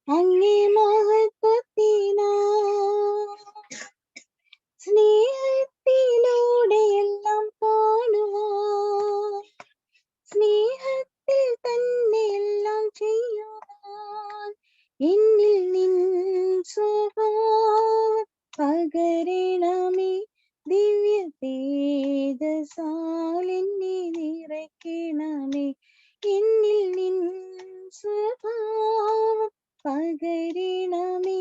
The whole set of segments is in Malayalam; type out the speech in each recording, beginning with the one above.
അങ്ങേ മഹത്വത്തിനാ സ്നേഹത്തിലൂടെ എല്ലാം കാണുവാൻ, സ്നേഹത്തിൽ തന്നെ എല്ലാം ചെയ്യുവാൻ, എന്നിൽ നിൻ സ്വഭാവം പകരണമേ. ദിവ്യ തേജസാൽ എന്നെ നിറയ്ക്കണമേ. എന്നിൽ നിൻ സ്വഭാവം പകരണമേ.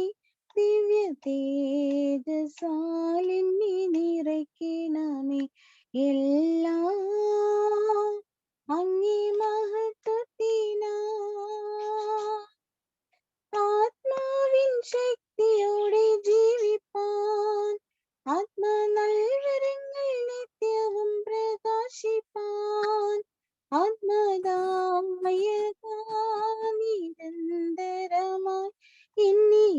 ദിവ്യ തേജസാൽ എന്നെ നിറയ്ക്കണമേ. എല്ലാം അങ്ങേ മഹത്വത്തിനാ ആത്മാവിൻ ശക്തിയോടെ ജീവിപ്പാൻ, ആത്മനൽവരങ്ങൾ നിത്യവും പ്രകാശിപ്പാൻ, നിരന്തരമായി എന്നിലാത്മദാനങ്ങൾ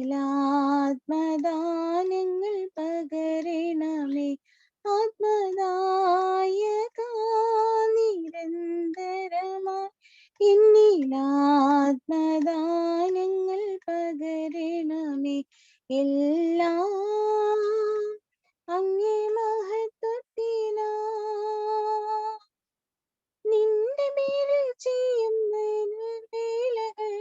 പകരണമേ. ആത്മദായക നിരന്തരമായി എന്നിലാത്മദാനങ്ങൾ പകരണമേ. എല്ലാം അങ്ങേ മഹത്വത്തിനാ നിന്റെ പേരിൽ ചെയ്യുന്ന വേലകൾ,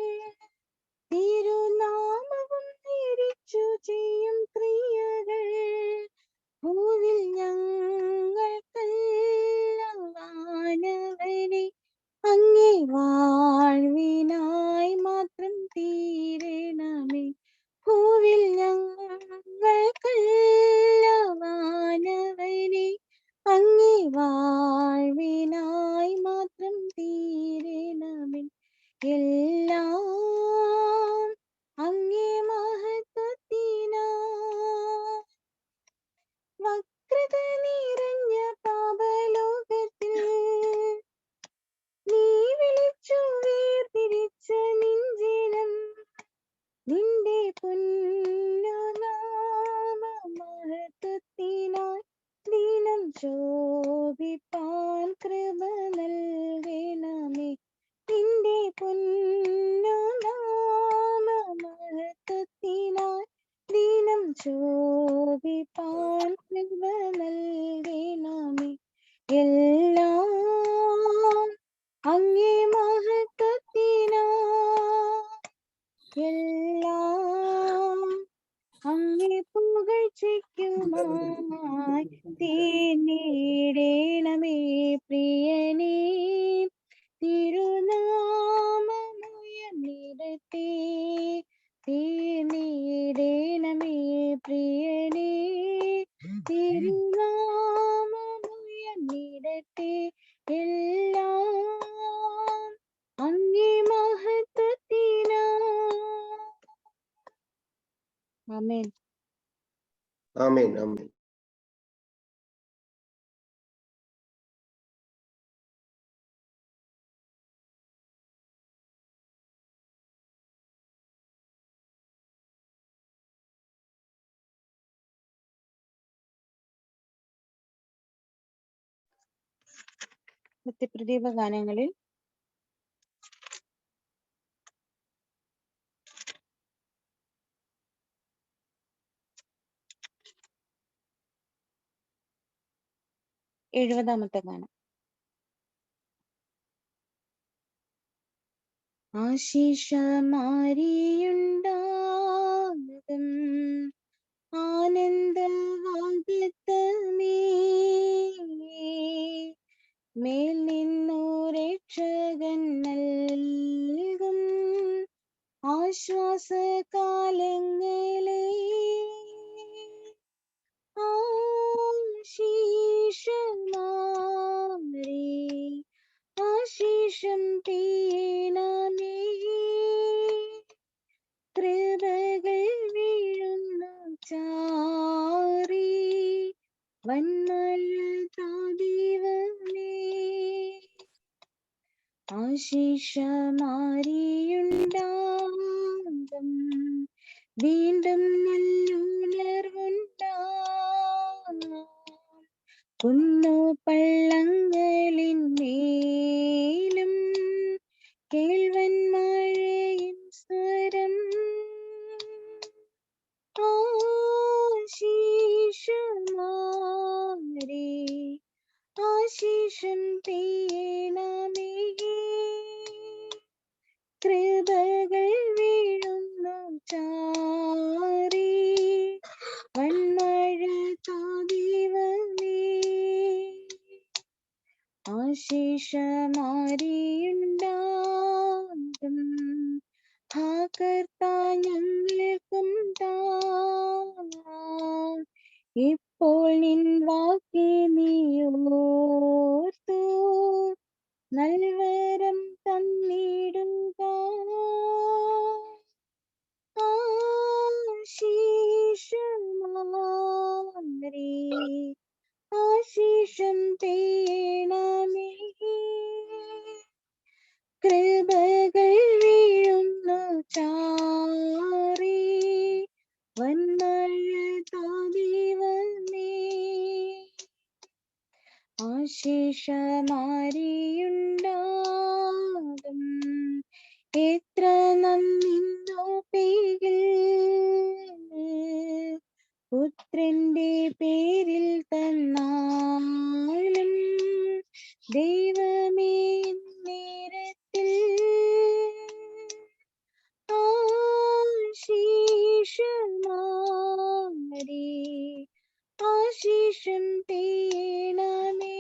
തിരുനാമവും ധരിച്ചു ചെയ്യും ക്രിയകൾ, ഭൂവിൽ ഞങ്ങൾക്കല്ലവാനവനെ അങ്ങേ വാഴ്വിനായി മാത്രം തീരണമേ. ഭൂവിൽ ഞങ്ങൾക്കല്ലവാനവനെ അങ്ങേ വാഴ്വിനായി മാത്രം തീരണമേ. എല്ലാം അങ്ങേ മഹത്വത്തിനാ വക്രത നിറഞ്ഞ പാപലോകത്തിൽ നീ വിളിച്ചു വേർതിരിച്ച നിഞ്ചിനം, നിന്റെ പുണ്യനാമ മഹത്വത്തിനായി ദിനം ശോഭിപ്പാൻ കൃപ നൽകണമേ. നിന്റെ പുണ്യനാമ മഹത്വത്തിനായി ദിനം ശോഭിപ്പാൻ കൃപ നൽകണമേ. എല്ലാം അങ്ങേ മഹത്വത്തിനാ എല്ലാം അങ്ങേ പുകഴ്ചയ്ക്കുമായി തീർന്നിടണമേ. പ്രിയനേ തിരുനാമമുയർന്നിടട്ടെ, തീർന്നിടണമേ. പ്രിയനേ തിരുനാമമുയർന്നിടട്ടെ. എല്ലാം അങ്ങേ മഹത്വത്തിനാ. ആമേൻ. ആമേൻ. ആമേൻ. സത്യപ്രദീപ ഗാനങ്ങളിൽ എഴുപതാമത്തെ ഗാനം. ആശിഷമാരിയുണ്ടാകും ആനന്ദവാഗ്ദത്തമേ, മേൽ നിന്നു രക്ഷകൻ നൽകും ആശ്വാസകാലങ്ങളെ. ആശീഷം തീണമേ, കൃപകൾ വീഴുന്നു ചാറി വന്മഴ താദൈവമേ. ആശിഷമാരിയുണ്ടാകും വീണ്ടും നല്ലുണർവുണ്ടാകും കുന്നു പള്ളങ്ങളിന്മേലും ആശിഷമാരിയുണ്ടാകും ആ കർത്താ ഞങ്ങൾക്കും താങ്ങാം. ഇപ്പോൾ നിൻ വാക്കി നീയോർത്തു നൽവരം തന്നിടുക. ആശീഷമാരി ആശീഷം പേണമേ കൃപകൾ വീഴുന്നു ചാറി വന്മഴ ദൈവമേ. ആശീഷമാരിയുണ്ടാകും എത്ര നന്ദിന്നു പേരിൽ പുത്രന്റെ പേരിൽ തന്നാലും ദൈവമേ നേരത്തിൽ ആശീഷമാരി ആശീഷം പേണമേ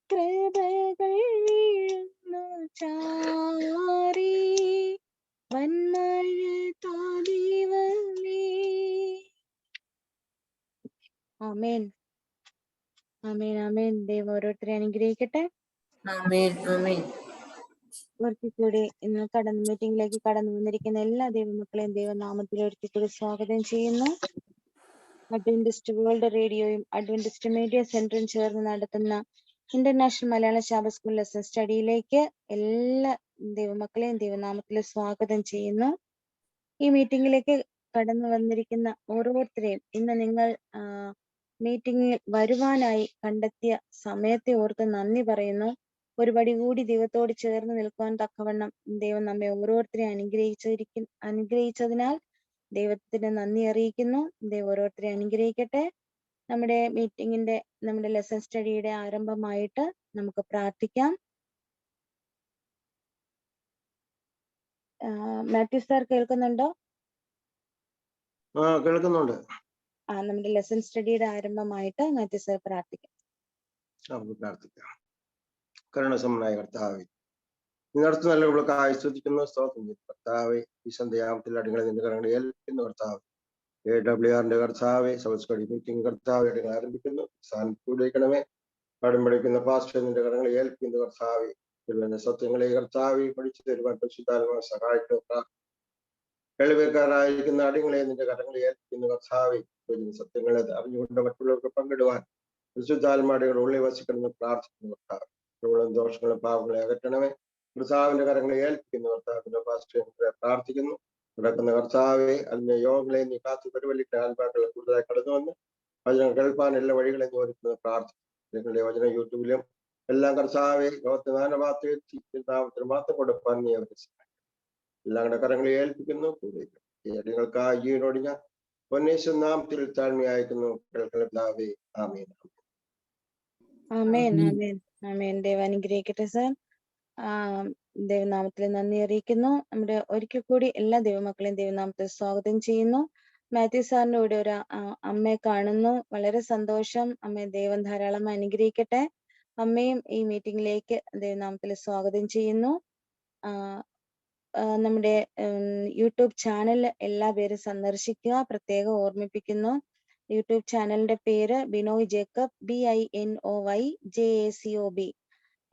കൃപകൾ വീഴുന്നു ചാറി വന്മഴ ദൈവമേ. ആമേൻ ആമേൻ ആമേൻ. ദൈവം ഓരോരുത്തരെ അനുഗ്രഹിക്കട്ടെ. ആമേൻ ആമേൻ. ഒരിക്കൽക്കൂടി ഇന്ന് മീറ്റിംഗിലേക്ക് കടന്നു വന്നിരിക്കുന്ന എല്ലാ ദൈവമക്കളെയും ദൈവനാമത്തിൽ ഒരിക്കൽക്കൂടി സ്വാഗതം ചെയ്യുന്നു. അഡ്വന്റിസ്റ്റ് വേൾഡ് റേഡിയോയും അഡ്വന്റിസ്റ്റ് മീഡിയ സെന്ററും ചേർന്ന് നടത്തുന്ന ഇന്റർനാഷണൽ മലയാള ശാബത്ത് സ്കൂൾ ലെസൺ സ്റ്റഡിയിലേക്ക് എല്ലാ ദൈവമക്കളെയും ദൈവനാമത്തിൽ സ്വാഗതം ചെയ്യുന്നു. ഈ മീറ്റിംഗിലേക്ക് കടന്നു വന്നിരിക്കുന്ന ഓരോരുത്തരെയും ഇന്ന് നിങ്ങൾ മീറ്റിംഗിൽ വരുവാനായി കണ്ടെത്തിയ സമയത്തെ ഓർത്ത് നന്ദി പറയുന്നു. ഒരു പടി കൂടി ദൈവത്തോട് ചേർന്ന് നിൽക്കുവാൻ തക്കവണ്ണം ദൈവം നമ്മെ ഓരോരുത്തരെയും അനുഗ്രഹിച്ചതിനാൽ ദൈവത്തിന് നന്ദി അറിയിക്കുന്നു. ദൈവം ഓരോരുത്തരെ അനുഗ്രഹിക്കട്ടെ. നമ്മുടെ ലെസൺ സ്റ്റഡിയുടെ ആരംഭമായിട്ട് നമുക്ക് പ്രാർത്ഥിക്കാം. മാത്യു സാർ കേൾക്കുന്നുണ്ടോ? കേൾക്കുന്നുണ്ട്. നമ്മുടെ ലെസൺ സ്റ്റഡിയുടെ ആരംഭമായിട്ട് മാത്യു സാർ പ്രാർത്ഥിക്കാം. നമുക്ക് പ്രാർത്ഥിക്കാം. കരുണസമ്പന്നനായ കർത്താവേ, നിന്നടുത്ത് നല്ലവർക്ക് ആസ്വദിക്കുന്ന സ്തോത്രം കർത്താവെ. ഈ സന്ധ്യാമത്തിൽ അടികളെ നിന്റെ കരങ്ങളെ ഏൽപ്പിക്കുന്ന കർത്താവ് AWR കർത്താവെ, സൗത്ത് സ്റ്റഡി മീറ്റിംഗ് കർത്താവെ അടികൾ ആരംഭിക്കുന്നു. സ്ഥാനത്തൂടേക്കണമേ. പാടുമ്പടിക്കുന്ന പാസ്റ്റർ നിന്റെ കരങ്ങളെ ഏൽപ്പിക്കുന്ന കർത്താവെ, സത്യങ്ങളെ കർത്താവെ പഠിച്ചു തരുവാൻ പരിശുദ്ധാത്മാവ് സഹായിക്കുക. കേൾവിക്കാരായിരിക്കുന്ന അടികളെ നിന്റെ കരങ്ങളെ ഏൽപ്പിക്കുന്ന കർത്താവെ, സത്യങ്ങളെ അറിഞ്ഞുകൊണ്ട് മറ്റുള്ളവർക്ക് പങ്കിടുവാൻ പരിശുദ്ധാത്മാടികൾ ഉള്ളിൽ വസിക്കണമെന്ന് പ്രാർത്ഥിക്കുന്ന കർത്താവ്. ദോഷങ്ങളും പാവങ്ങളെ അകറ്റണമേ. കർത്താവിന്റെ കരങ്ങളെ ഏൽപ്പിക്കുന്ന കർത്താവിന്റെ പാസ്റ്ററെ പ്രാർത്ഥിക്കുന്നു. നടക്കുന്ന കർത്താവെ, അതിന്റെ യോഗങ്ങളെ നീ കാത്തു പരിപാലിക്കുന്ന ആത്മാക്കളെ കൂടുതലായി കടന്നു വന്ന് വചനം കേൾപ്പാൻ എല്ലാ വഴികളെ ഓർക്കുന്നത് പ്രാർത്ഥിക്കുന്നു. നിങ്ങളുടെ വചനം യൂട്യൂബിലും എല്ലാം കർത്താവെ ലോകത്തെ നാമത്തിൽ മാത്രം കൊടുപ്പാൻ നീ അവരെ എല്ലാവരുടെ കരങ്ങളെ ഏൽപ്പിക്കുന്നു. ഈ അടികൾക്കായി ജീവനോട് ഞാൻ പൊന്നേശ്വര നാമത്തിൽ താഴ്മ അയക്കുന്നു. കേൾക്കലാവേ. ആമേൻ ആമേൻ ആമേൻ ആമേൻ. ദൈവം അനുഗ്രഹിക്കട്ടെ സാർ. ദൈവനാമത്തിൽ നന്ദി അറിയിക്കുന്നു. നമ്മുടെ ഒരിക്കൽ കൂടി എല്ലാ ദൈവമക്കളെയും ദൈവനാമത്തിൽ സ്വാഗതം ചെയ്യുന്നു. മാത്യു സാറിന്റെ കൂടെ ഒരു അമ്മയെ കാണുന്നു. വളരെ സന്തോഷം. അമ്മയെ ദൈവം ധാരാളം അനുഗ്രഹിക്കട്ടെ. അമ്മയും ഈ മീറ്റിംഗിലേക്ക് ദൈവനാമത്തിൽ സ്വാഗതം ചെയ്യുന്നു. നമ്മുടെ യൂട്യൂബ് ചാനൽ എല്ലാ പേരും സന്ദർശിക്കുക. പ്രത്യേകം ഓർമ്മിപ്പിക്കുന്നു. യൂട്യൂബ് ചാനലിന്റെ പേര് ബിനോയ് ജേക്കബ്, BINOY JACOB.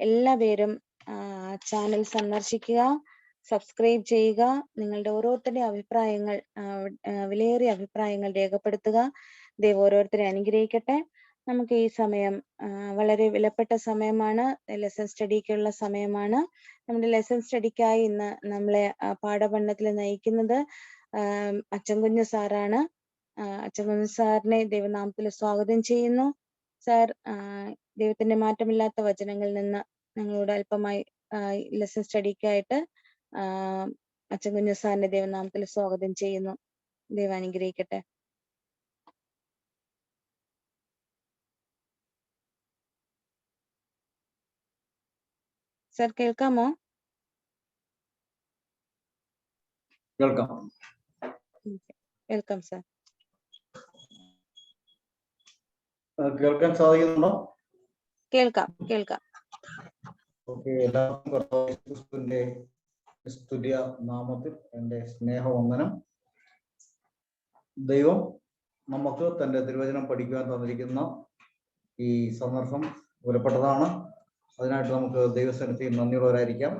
എല്ലാ പേരും ചാനൽ സന്ദർശിക്കുക, സബ്സ്ക്രൈബ് ചെയ്യുക. നിങ്ങളുടെ ഓരോരുത്തരുടെ അഭിപ്രായങ്ങൾ, വിലയേറിയ അഭിപ്രായങ്ങൾ രേഖപ്പെടുത്തുക. ദൈവം ഓരോരുത്തരെ അനുഗ്രഹിക്കട്ടെ. നമുക്ക് ഈ സമയം വളരെ വിലപ്പെട്ട സമയമാണ്. ലെസൺ സ്റ്റഡിക്കുള്ള സമയമാണ്. നമ്മുടെ ലെസൺ സ്റ്റഡിക്കായി ഇന്ന് നമ്മളെ പാഠപഠനത്തിൽ നയിക്കുന്നത് അച്ചൻകുഞ്ഞു സാറാണ്. അച്ചൻകുഞ്ഞു സാറിനെ ദൈവനാമത്തിൽ സ്വാഗതം ചെയ്യുന്നു. സാർ ദൈവത്തിന്റെ മാറ്റമില്ലാത്ത വചനങ്ങളിൽ നിന്ന് ഞങ്ങളോട് അല്പമായി ലെസൺ സ്റ്റഡിക്കായിട്ട് അച്ചൻകുഞ്ഞു സാറിന്റെ ദൈവനാമത്തിൽ സ്വാഗതം ചെയ്യുന്നു. ദൈവം അനുഗ്രഹിക്കട്ടെ. സാർ കേൾക്കാമോ? കേൾക്കാം. Welcome sir. കേൾക്കാൻ സാധിക്കുന്നുണ്ടോ? കേൾക്കാം. ഓക്കെ, എല്ലാവർക്കും കർത്താവ് യേശുക്രിസ്തുവിന്റെ സ്തുല്യ നാമത്തിൽ എൻ്റെ സ്നേഹവന്ദനം. ദൈവം നമുക്ക് തൻ്റെ തിരുവചനം പഠിക്കുവാൻ തന്നിരിക്കുന്ന ഈ സന്ദർഭം വിലപ്പെട്ടതാണ്. അതിനായിട്ട് നമുക്ക് ദൈവസന്നിധിയിൽ നന്ദിയുള്ളവരായിരിക്കാം.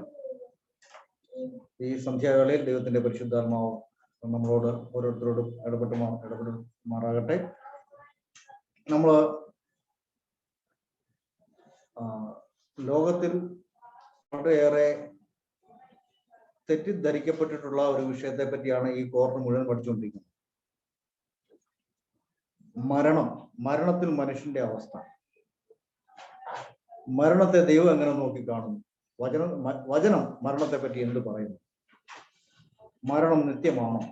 ഈ സന്ധ്യാവേളയിൽ ദൈവത്തിന്റെ പരിശുദ്ധാത്മാവ് നമ്മളോട് ഓരോരുത്തരോടും ഇടപെടുമാറാകട്ടെ. നമ്മൾ ലോകത്തിൽ വളരെയേറെ തെറ്റിദ്ധരിക്കപ്പെട്ടിട്ടുള്ള ഒരു വിഷയത്തെ പറ്റിയാണ് ഈ കോർട്ട് മുഴുവൻ പഠിച്ചുകൊണ്ടിരിക്കുന്നത്. മരണത്തിൽ മനുഷ്യന്റെ അവസ്ഥ, മരണത്തെ ദൈവം എങ്ങനെ നോക്കിക്കാണുന്നു, വചനം മരണത്തെ പറ്റി എന്ത് പറയുന്നു, മരണം നിത്യമാണോ,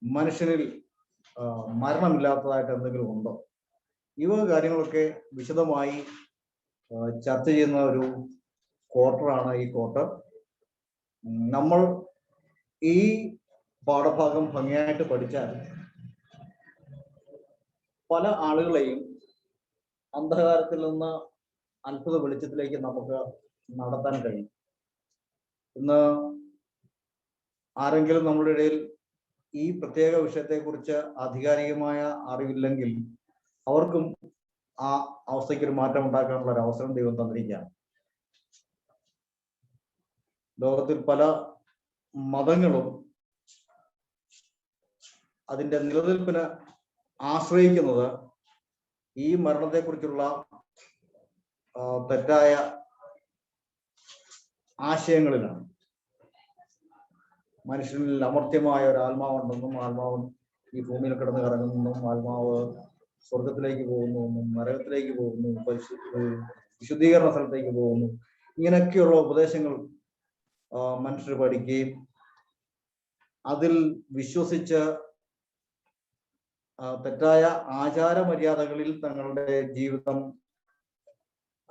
മനുഷ്യനിൽ മരണമില്ലാത്തതായിട്ട് എന്തെങ്കിലും ഉണ്ടോ, ഈ കാര്യങ്ങളൊക്കെ വിശദമായി ചർച്ച ചെയ്യുന്ന ഒരു ക്വാർട്ടറാണ് ഈ ക്വാർട്ടർ. നമ്മൾ ഈ പാഠഭാഗം ഭംഗിയായിട്ട് പഠിച്ചാൽ പല ആളുകളെയും അന്ധകാരത്തിൽ നിന്ന് അത്ഭുത വെളിച്ചത്തിലേക്ക് നമുക്ക് നടത്താൻ കഴിയും. ഇന്ന് ആരെങ്കിലും നമ്മുടെ ഇടയിൽ ഈ പ്രത്യേക വിഷയത്തെക്കുറിച്ച് ആധികാരികമായ അറിവില്ലെങ്കിൽ അവർക്കും ആ അവസ്ഥയ്ക്ക് ഒരു മാറ്റം ഉണ്ടാക്കാനുള്ള ഒരു അവസരം ദൈവം തന്നിരിക്കുകയാണ്. ലോകത്തിൽ പല മതങ്ങളും അതിൻ്റെ നിലനിൽപ്പിന് ആശ്രയിക്കുന്നത് ഈ മരണത്തെക്കുറിച്ചുള്ള തെറ്റായ ആശയങ്ങളിലാണ്. മനുഷ്യനിൽ അമർത്യമായ ഒരു ആത്മാവുണ്ടെന്നും ആത്മാവ് ഈ ഭൂമിയിൽ കിടന്ന് കറങ്ങുന്നെന്നും ആത്മാവ് സ്വർഗത്തിലേക്ക് പോകുന്നു, നരകത്തിലേക്ക് പോകുന്നു, വിശുദ്ധീകരണ സ്ഥലത്തേക്ക് പോകുന്നു, ഇങ്ങനെയൊക്കെയുള്ള ഉപദേശങ്ങൾ മനുഷ്യർ പഠിക്കുകയും അതിൽ വിശ്വസിച്ച് തെറ്റായ ആചാര മര്യാദകളിൽ തങ്ങളുടെ ജീവിതം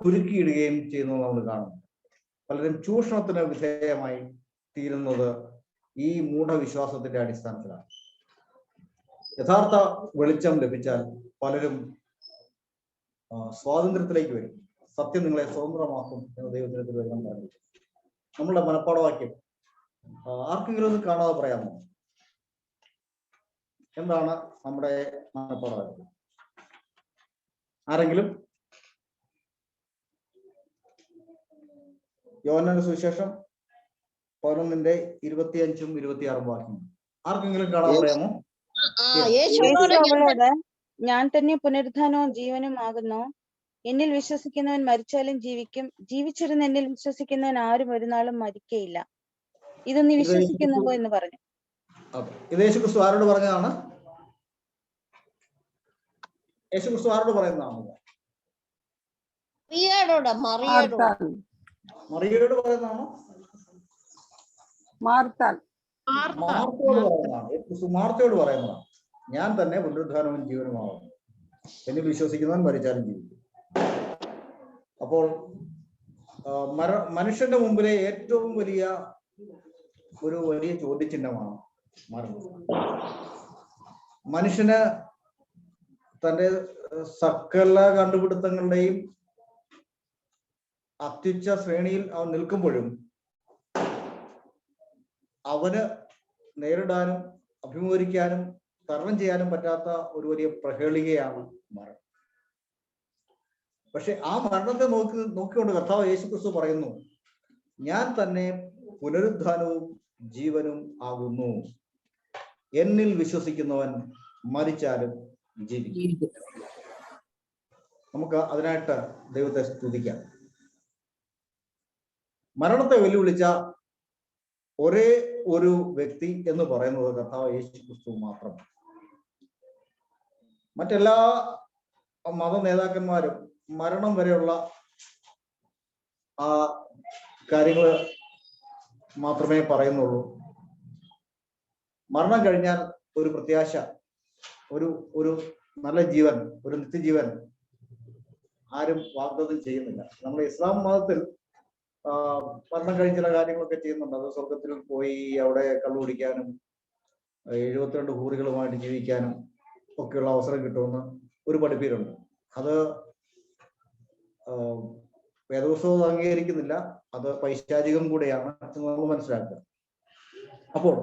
കുരുക്കിയിടുകയും ചെയ്യുന്നത് നമ്മൾ കാണുന്നു. പലരും ചൂഷണത്തിന് വിധേയമായി തീരുന്നത് ഈ മൂഢവിശ്വാസത്തിന്റെ അടിസ്ഥാനത്തിലാണ്. യഥാർത്ഥ വെളിച്ചം ലഭിച്ചാൽ പലരും സ്വാതന്ത്ര്യത്തിലേക്ക് വരും. സത്യം നിങ്ങളെ സ്വതന്ത്രമാക്കും എന്ന് ദൈവത്തിന്റെ തിരുവചനം പറഞ്ഞു. നമ്മളുടെ മനപ്പാഠവാക്യം ആർക്കെങ്കിലും ഒന്ന് കാണാതെ പറയാമോ? എന്താണ് നമ്മുടെ മനപ്പാഠവാക്യം? ആരെങ്കിലും? യോഹന്നാന്റെ സുവിശേഷം 11:25 26 വാക്യം ആർക്കെങ്കിലും കാണാതെ പറയാമോ? അവളോട്, ഞാൻ തന്നെ പുനരുത്ഥാനവും ജീവനും ആകുന്നു. എന്നിൽ വിശ്വസിക്കുന്നവൻ മരിച്ചാലും ജീവിക്കും. ജീവിച്ചിരുന്ന് എന്നിൽ വിശ്വസിക്കുന്നവൻ ആരും ഒരു നാളും മരിക്കയില്ല. ഇത് നീ വിശ്വസിക്കുന്നുവോ എന്ന് പറഞ്ഞു. ഇത് യേശുക്രിസ്തു ആരോട് പറഞ്ഞതാണ്? യേശുക്രിസ്തു ആരോട് പറയുന്നതാണ്? മറിയയോട് പറയുന്നതാണോ? മാർത്തയോട് പറയുന്നതാണ്. ഞാൻ തന്നെ പുനരുത്ഥാനവും ജീവനുമാകുന്നു. എന്നിൽ വിശ്വസിക്കുന്നവൻ മരിച്ചാലും ജീവിക്കും. അപ്പോൾ മനുഷ്യന്റെ മുമ്പിലെ ഏറ്റവും വലിയ ചോദ്യചിഹ്നമാണ് മരണം. മനുഷ്യന് തൻ്റെ സകല കണ്ടുപിടുത്തങ്ങളുടെയും അത്യുച്ച ശ്രേണിയിൽ അവൻ നിൽക്കുമ്പോഴും അവന് നേരിടാനും അഭിമുഖീകരിക്കാനും തരണം ചെയ്യാനും പറ്റാത്ത ഒരു വലിയ പ്രഹേളികയാണ് മരണം. പക്ഷെ ആ മരണത്തെ നോക്കിക്കൊണ്ട് കർത്താവ് യേശുക്രിസ്തു പറയുന്നു, ഞാൻ തന്നെ പുനരുത്ഥാനവും ജീവനും ആകുന്നു. എന്നിൽ വിശ്വസിക്കുന്നവൻ മരിച്ചാലും ജീവിക്കും. നമുക്ക് അതിനായിട്ട് ദൈവത്തെ സ്തുതിക്കാം. മരണത്തെ വെല്ലുവിളിച്ച ഒരേ ഒരു വ്യക്തി എന്ന് പറയുന്നത് കർത്താവ് യേശുക്രിസ്തു മാത്രം. മറ്റെല്ലാ മത നേതാക്കന്മാരും മരണം വരെയുള്ള ആ കാര്യങ്ങൾ മാത്രമേ പറയുന്നുള്ളൂ. മരണം കഴിഞ്ഞാൽ ഒരു പ്രത്യാശ, ഒരു നല്ല ജീവൻ, ഒരു നിത്യജീവൻ ആരും വാഗ്ദത്തം ചെയ്യുന്നില്ല. നമ്മുടെ ഇസ്ലാം മതത്തിൽ മരണം കഴിഞ്ഞ ചില കാര്യങ്ങളൊക്കെ ചെയ്യുന്നുണ്ട്. അത് സ്വർഗത്തിൽ പോയി അവിടെ കള്ളുകുടിക്കാനും 72 ഹൂറികളുമായിട്ട് ജീവിക്കാനും ഒക്കെയുള്ള അവസരം കിട്ടുമെന്ന് ഒരു പഠിപ്പീരുണ്ട്. അത് വേദപുസ്തകം അംഗീകരിക്കുന്നില്ല, അത് പൈശാചികം കൂടെയാണ് എന്ന് നമ്മൾ മനസ്സിലാക്കുക. അപ്പോൾ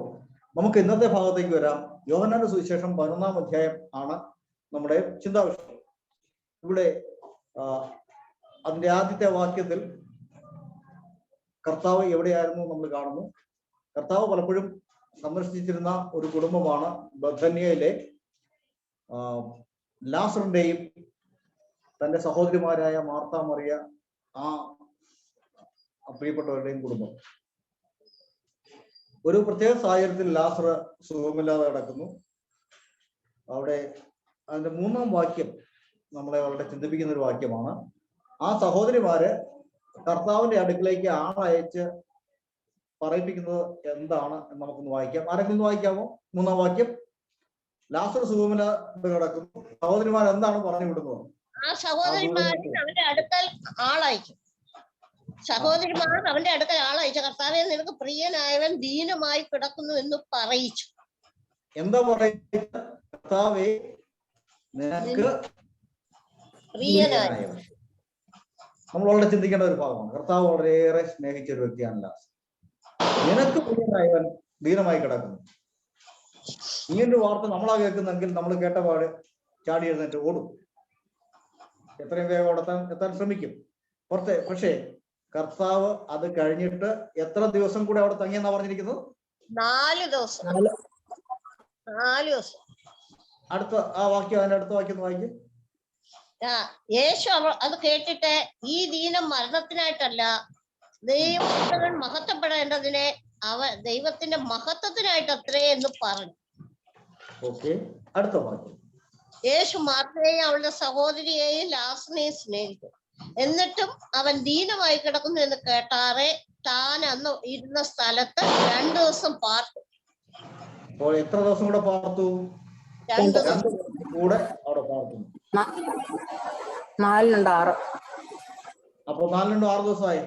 നമുക്ക് ഇന്നത്തെ ഭാഗത്തേക്ക് വരാം. യോഹന്നാന്റെ സുവിശേഷം 11-ാം അധ്യായം ആണ് നമ്മുടെ ചിന്താവിഷയം. ഇവിടെ അതിന്റെ ആദ്യത്തെ വാക്യത്തിൽ കർത്താവ് എവിടെയായിരുന്നു നമ്മൾ കാണുന്നു. കർത്താവ് പലപ്പോഴും സന്ദർശിച്ചിരുന്ന ഒരു കുടുംബമാണ് ബഥന്യയിലെ ലാസറിന്റെയും തന്റെ സഹോദരിമാരായ മാർത്ത, മറിയ, ആ പ്രിയപ്പെട്ടവരുടെയും കുടുംബം. ഒരു പ്രത്യേക സാഹചര്യത്തിൽ ലാസർ സുഖമില്ലാതെ കിടക്കുന്നു. അവിടെ അതിന്റെ 3-ാം വാക്യം നമ്മളെ വളരെ ചിന്തിപ്പിക്കുന്ന ഒരു വാക്യമാണ്. ആ സഹോദരിമാര് കർത്താവിന്റെ അടുക്കിലേക്ക് ആളയച്ച് പറയിപ്പിക്കുന്നത് എന്താണ് എന്ന് നമുക്കൊന്ന് വായിക്കാം. ആരെങ്കിലും വായിക്കാമോ? 3-ാം വാക്യം. ലാസർ സുഖമില്ലാതെ കിടക്കുന്നു, സഹോദരിമാർ എന്താണ് പറഞ്ഞു വിടുന്നത്? ആ സഹോദരിമാർ അവന്റെ അടുക്കൽ ആളയച്ചു. സഹോദരിമാർ അവന്റെ അടുക്കൽ ആളയച്ചു, കർത്താവേ നിനക്ക് പ്രിയനായവൻ ദീനമായി കിടക്കുന്നു എന്ന് പറയിച്ചു. എന്താ പറയുക? കർത്താവേ നിനക്ക് പ്രിയനായവൻ. നമ്മൾ വളരെ ചിന്തിക്കേണ്ട ഒരു ഭാഗമാണ്. കർത്താവ് വളരെയേറെ സ്നേഹിച്ച ഒരു വ്യക്തിയാണ് ലാസർ. നിനക്ക് പ്രിയനായവൻ ദീനമായി കിടക്കുന്നു. ഇങ്ങനൊരു വാർത്ത നമ്മളാ കേൾക്കുന്നെങ്കിൽ നമ്മൾ കേട്ടപാട് ചാടി എഴുന്നേറ്റ് ഓടും, എത്രയും വേഗം എത്താൻ ശ്രമിക്കും പുറത്തെ. പക്ഷേ കർത്താവ് അത് കഴിഞ്ഞിട്ട് എത്ര ദിവസം കൂടെ അവിടെ തങ്ങിയെന്നാ പറഞ്ഞിരിക്കുന്നത്? 4 ദിവസം. അടുത്ത ആ വാക്യം, അതിന്റെ അടുത്ത വാക്യം വായിക്കും. യേശു അത് കേട്ടിട്ട് ഈ ദീനം മരണത്തിനായിട്ടല്ല, ദൈവപുത്രൻ മഹത്വപ്പെടേണ്ടതിനെ ദൈവത്തിന്റെ മഹത്വത്തിനായിട്ട് അത്രേ എന്ന് പറഞ്ഞു. ഓക്കെ, അടുത്ത വാക്യം. യേശു മാർത്തയെയും അവളുടെ സഹോദരിയെയും ലാസറിനെയും സ്നേഹിച്ചു. എന്നിട്ടും അവൻ ദീനമായി കിടക്കുന്നു എന്ന് കേട്ടാറെ താൻ അന്ന് ഇരുന്ന സ്ഥലത്ത് 2 ദിവസം പാർത്തു. അപ്പോൾ എത്ര ദിവസം കൂടെ പാർത്തു? 2 ദിവസം കൂടെ അവിടെ പാർത്തു. 4 ഉണ്ട് 6. അപ്പൊ 4 × 6 ദിവസമായി.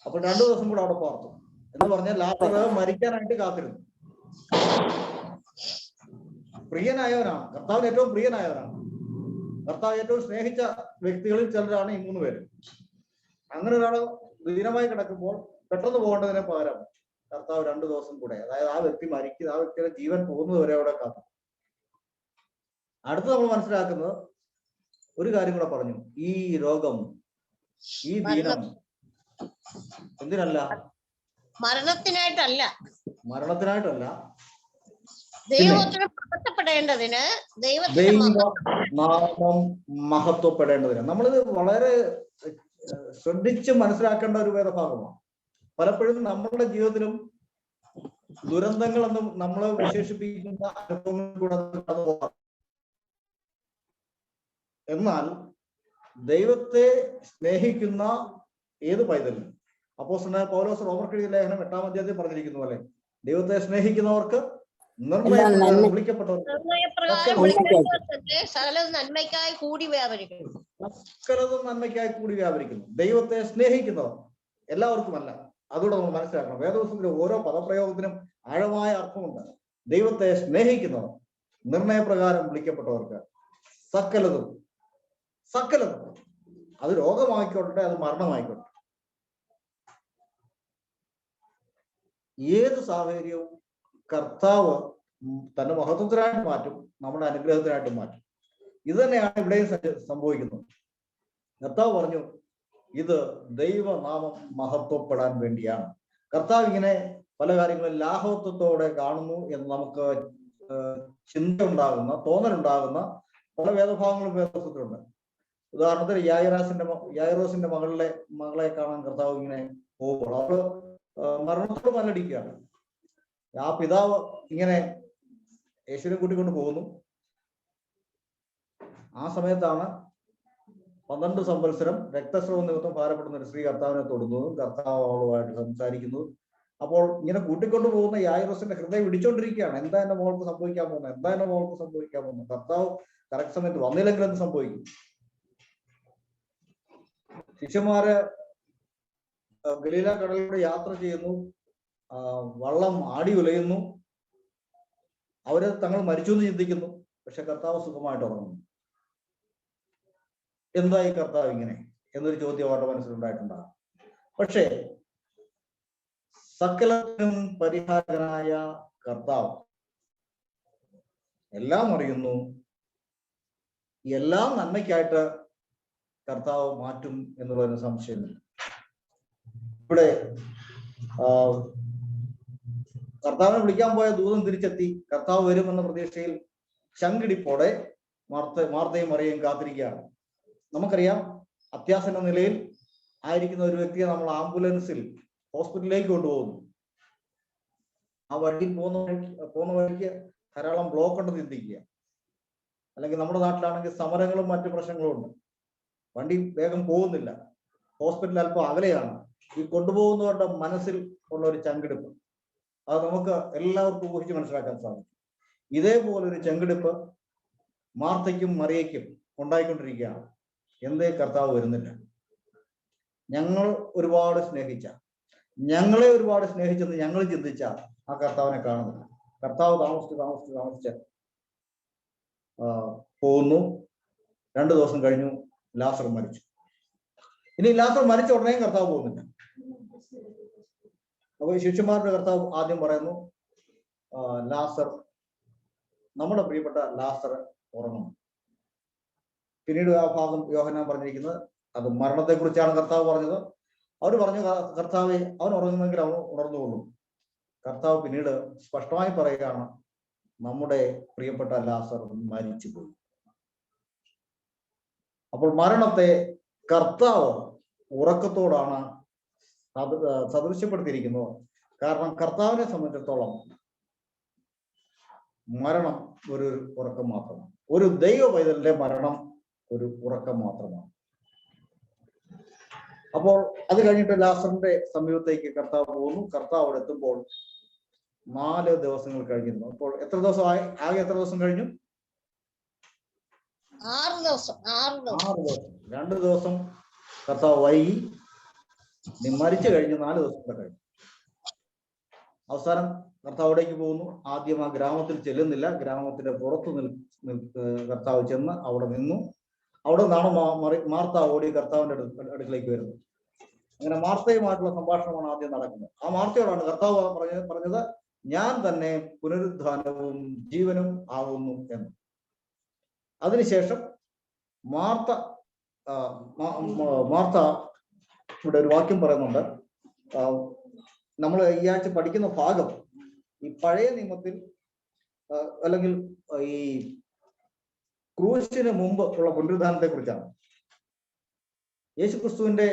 അപ്പൊ 2 ദിവസം കൂടെ അവിടെ പാർത്തു എന്ന് പറഞ്ഞാൽ ലാസർ മരിക്കാനായിട്ട് കാത്തിരുന്നു. പ്രിയനായവനാണ്, കർത്താവിന് ഏറ്റവും പ്രിയനായവനാണ്. കർത്താവ് ഏറ്റവും സ്നേഹിച്ച വ്യക്തികളിൽ ചിലരാണ് ഈ 3 പേര്. അങ്ങനെ ഒരാൾ ദീനമായി കിടക്കുമ്പോൾ പെട്ടെന്ന് പോകേണ്ടതിന് പകരം കർത്താവ് 2 ദിവസം കൂടെ, അതായത് ആ വ്യക്തി മരിക്കുന്ന, ആ വ്യക്തിയുടെ ജീവൻ പോകുന്നത് വരെ അവിടെ കാത്തു. അടുത്ത് നമ്മൾ മനസ്സിലാക്കുന്നത് ഒരു കാര്യം കൂടെ പറഞ്ഞു. ഈ രോഗം, ഈ ദീനം എന്തിനല്ല? മരണത്തിനായിട്ടല്ല, ദൈവത്തിന് മഹത്വപ്പെടേണ്ടതിന്, ദൈവനാമം മഹത്വപ്പെടേണ്ടതിന്. നമ്മളിത് വളരെ ശ്രദ്ധിച്ച് മനസ്സിലാക്കേണ്ട ഒരു വേദഭാഗമാണ്. പലപ്പോഴും നമ്മളുടെ ജീവിതത്തിലും ദുരന്തങ്ങൾ എന്ന് നമ്മൾ വിശേഷിപ്പിക്കുന്ന അനുഭവങ്ങളിലൂടെ കടന്നു പോകാം. എന്നാൽ ദൈവത്തെ സ്നേഹിക്കുന്ന ഏത് പൈതലും, അപ്പോസ്തലനായ പൗലോസ് റോമർക്ക് എഴുതിയ ലേഖനം 8-ാം അധ്യായത്തിൽ പറഞ്ഞിരിക്കുന്ന പോലെ, ദൈവത്തെ സ്നേഹിക്കുന്നവർക്ക് വിളിക്കപ്പെട്ടവർക്ക് സകലതും നന്മയ്ക്കായി കൂടി വ്യാപരിക്കുന്നു. ദൈവത്തെ സ്നേഹിക്കുന്നവർ എല്ലാവർക്കുമല്ല, അതുകൂടെ നമ്മൾ മനസ്സിലാക്കണം. വേദപുസ്തകത്തിലെ ഓരോ പദപ്രയോഗത്തിനും ആഴമായ അർത്ഥമുണ്ട്. ദൈവത്തെ സ്നേഹിക്കുന്നവർ, നിർണയപ്രകാരം വിളിക്കപ്പെട്ടവർക്ക് സകലതും, അത് രോഗമായിക്കോട്ടെ, അത് മരണമായിക്കോട്ടെ, ഏത് സാഹചര്യവും കർത്താവ് തന്റെ മഹത്വത്തിനായിട്ട് മാറ്റും, നമ്മുടെ അനുഗ്രഹത്തിനായിട്ട് മാറ്റും. ഇത് തന്നെയാണ് ഇവിടെയും സംഭവിക്കുന്നത്. കർത്താവ് പറഞ്ഞു, ഇത് ദൈവനാമം മഹത്വപ്പെടാൻ വേണ്ടിയാണ്. കർത്താവ് ഇങ്ങനെ പല കാര്യങ്ങളും ലാഘവത്വത്തോടെ കാണുന്നു എന്ന് നമുക്ക് ചിന്ത ഉണ്ടാകുന്ന, തോന്നലുണ്ടാകുന്ന പല വേദഭാഗങ്ങളും വേദപുസ്തകത്തിലുണ്ട്. ഉദാഹരണത്തിന് യായിറോസിന്റെ മകളെ കാണാൻ കർത്താവ് ഇങ്ങനെ പോകുമ്പോൾ അവള് മരണത്തോട് മല്ലടിക്കുകയാണ്. ആ പിതാവ് ഇങ്ങനെ യേശുവിനെ കൂട്ടിക്കൊണ്ട് പോകുന്നു. ആ സമയത്താണ് 12 സംവത്സരം രക്തസ്രവ നിമിത്തം ഭാരപ്പെടുന്ന ഒരു സ്ത്രീ കർത്താവിനെ തൊടുന്നതും കർത്താവ് അവളുമായിട്ട് സംസാരിക്കുന്നതും. അപ്പോൾ ഇങ്ങനെ കൂട്ടിക്കൊണ്ടു പോകുന്ന യായിറോസിന്റെ ഹൃദയം ഇടിച്ചോണ്ടിരിക്കുകയാണ്. എന്താ എന്റെ മോൾക്ക് സംഭവിക്കാൻ പോകുന്നത്? കർത്താവ് കറക്റ്റ് സമയത്ത് വന്നില്ലെങ്കിൽ എന്ത് സംഭവിക്കും? ശിഷ്യന്മാര് ഗലീല കടലിലൂടെ യാത്ര ചെയ്യുന്നു, വള്ളം ആടി ഉലയുന്നു, അവര് തങ്ങൾ മരിച്ചു എന്ന് ചിന്തിക്കുന്നു. പക്ഷെ കർത്താവ് സുഖമായിട്ട് ഉറങ്ങുന്നു. എന്തായി കർത്താവ് ഇങ്ങനെ എന്നൊരു ചോദ്യം അവരുടെ മനസ്സിലുണ്ടായിട്ടുണ്ടാകും. പക്ഷേ സകലത്തിനും പരിഹാരകനായ കർത്താവ് എല്ലാം അറിയുന്നു, എല്ലാം നന്മയ്ക്കായിട്ട് കർത്താവ് മാറ്റും എന്നുള്ളതിന് സംശയമില്ല. ഇവിടെ കർത്താവിനെ വിളിക്കാൻ പോയ ദൂതൻ തിരിച്ചെത്തി. കർത്താവ് വരുമെന്ന പ്രതീക്ഷയിൽ ശങ്കിടിപ്പോടെ മാർത്തയും മറിയയും കാത്തിരിക്കുകയാണ്. നമുക്കറിയാം, അത്യാസന്ന നിലയിൽ ആയിരിക്കുന്ന ഒരു വ്യക്തിയെ നമ്മൾ ആംബുലൻസിൽ ഹോസ്പിറ്റലിലേക്ക് കൊണ്ടുപോകുന്നു. ആ വഴിയിൽ പോകുന്ന വഴിക്ക് ധാരാളം ബ്ലോക്ക് ഉണ്ടെന്ന് ചിന്തിക്കുക. അല്ലെങ്കിൽ നമ്മുടെ നാട്ടിലാണെങ്കിൽ സമരങ്ങളും മറ്റു പ്രശ്നങ്ങളും ഉണ്ട്. വണ്ടി വേഗം പോകുന്നില്ല, ഹോസ്പിറ്റൽ അല്പം അകലെയാണ്. ഈ കൊണ്ടുപോകുന്നവരുടെ മനസ്സിൽ ഉള്ള ഒരു ചങ്കിടിപ്പ് അത് നമുക്ക് എല്ലാവർക്കും ഊഹിച്ച് മനസ്സിലാക്കാൻ സാധിക്കും. ഇതേപോലൊരു ചങ്കിടിപ്പ് മാർത്തയ്ക്കും മറിയയ്ക്കും ഉണ്ടായിക്കൊണ്ടിരിക്കുകയാണ്. എന്തേ കർത്താവ് വരുന്നില്ല? ഞങ്ങളെ ഒരുപാട് സ്നേഹിച്ചെന്ന് ഞങ്ങൾ ചിന്തിച്ച ആ കർത്താവിനെ കാണുന്നില്ല. കർത്താവ് താമസിച്ച് പോകുന്നു. 2 ദിവസം കഴിഞ്ഞു, ലാസർ മരിച്ചു. ഇനി ലാസർ മരിച്ച ഉടനെ കർത്താവ് പോകുന്നില്ല. അപ്പൊ ശിഷ്യന്മാരുടെ കർത്താവ് ആദ്യം പറയുന്നു, ലാസർ, നമ്മുടെ പ്രിയപ്പെട്ട ലാസർ ഉറങ്ങുന്നു. പിന്നീട് ആ ഭാഗം യോഹന്നാൻ പറഞ്ഞിരിക്കുന്നത് അത് മരണത്തെ കുറിച്ചാണ് കർത്താവ് പറഞ്ഞത്. അവർ പറഞ്ഞു, കർത്താവെ, അവൻ ഉറങ്ങുമെങ്കിൽ അവൻ ഉണർന്നുകൊള്ളും. കർത്താവ് പിന്നീട് സ്പഷ്ടമായി പറയുകയാണ്, നമ്മുടെ പ്രിയപ്പെട്ട ലാസർ മരിച്ചുപോയി. അപ്പോൾ മരണത്തെ കർത്താവ് ഉറക്കത്തോടാണ് സദൃശ്യപ്പെടുത്തിയിരിക്കുന്നത്. കാരണം കർത്താവിനെ സംബന്ധിച്ചിടത്തോളം മരണം ഒരു ഉറക്കം മാത്രമാണ്. ഒരു ദൈവ പൈതലിന്റെ മരണം ഒരു ഉറക്കം മാത്രമാണ്. അപ്പോൾ അത് കഴിഞ്ഞിട്ട് ലാസറിന്റെ സമീപത്തേക്ക് കർത്താവ് പോകുന്നു. കർത്താവ് അവിടെ എത്തുമ്പോൾ 4 ദിവസങ്ങൾ കഴിഞ്ഞിരുന്നു. അപ്പോൾ എത്ര ദിവസമായി? ആകെ എത്ര ദിവസം കഴിഞ്ഞു? 6 ദിവസം. 2 ദിവസം കർത്താവ് വൈകി. നീ മരിച്ചു കഴിഞ്ഞ് 4 ദിവസം കഴിഞ്ഞു. അവസാനം കർത്താവ് അവിടേക്ക് പോകുന്നു. ആദ്യം ആ ഗ്രാമത്തിൽ ചെല്ലുന്നില്ല, ഗ്രാമത്തിന്റെ പുറത്ത് കർത്താവ് ചെന്ന് അവിടെ നിന്നു. അവിടെ നിന്നാണ് മാർത്ത ഓടി കർത്താവിന്റെ അടുക്കിലേക്ക് വരുന്നത്. അങ്ങനെ മാർത്തയുമായിട്ടുള്ള സംഭാഷണമാണ് ആദ്യം നടക്കുന്നത്. ആ മാർത്തയോടാണ് കർത്താവ് പറഞ്ഞത്, ഞാൻ തന്നെ പുനരുദ്ധാനവും ജീവനും ആകുന്നു എന്ന്. അതിനുശേഷം മാർത്ത ഇവിടെ ഒരു വാക്യം പറയുന്നുണ്ട്. നമ്മൾ ഈ ആഴ്ച പഠിക്കുന്ന ഭാഗം ഈ പഴയ നിയമത്തിൽ അല്ലെങ്കിൽ ഈ ക്രൂശിന് മുമ്പ് ഉള്ള പുനരുദ്ധാനത്തെ കുറിച്ചാണ്. യേശുക്രിസ്തുവിന്റെ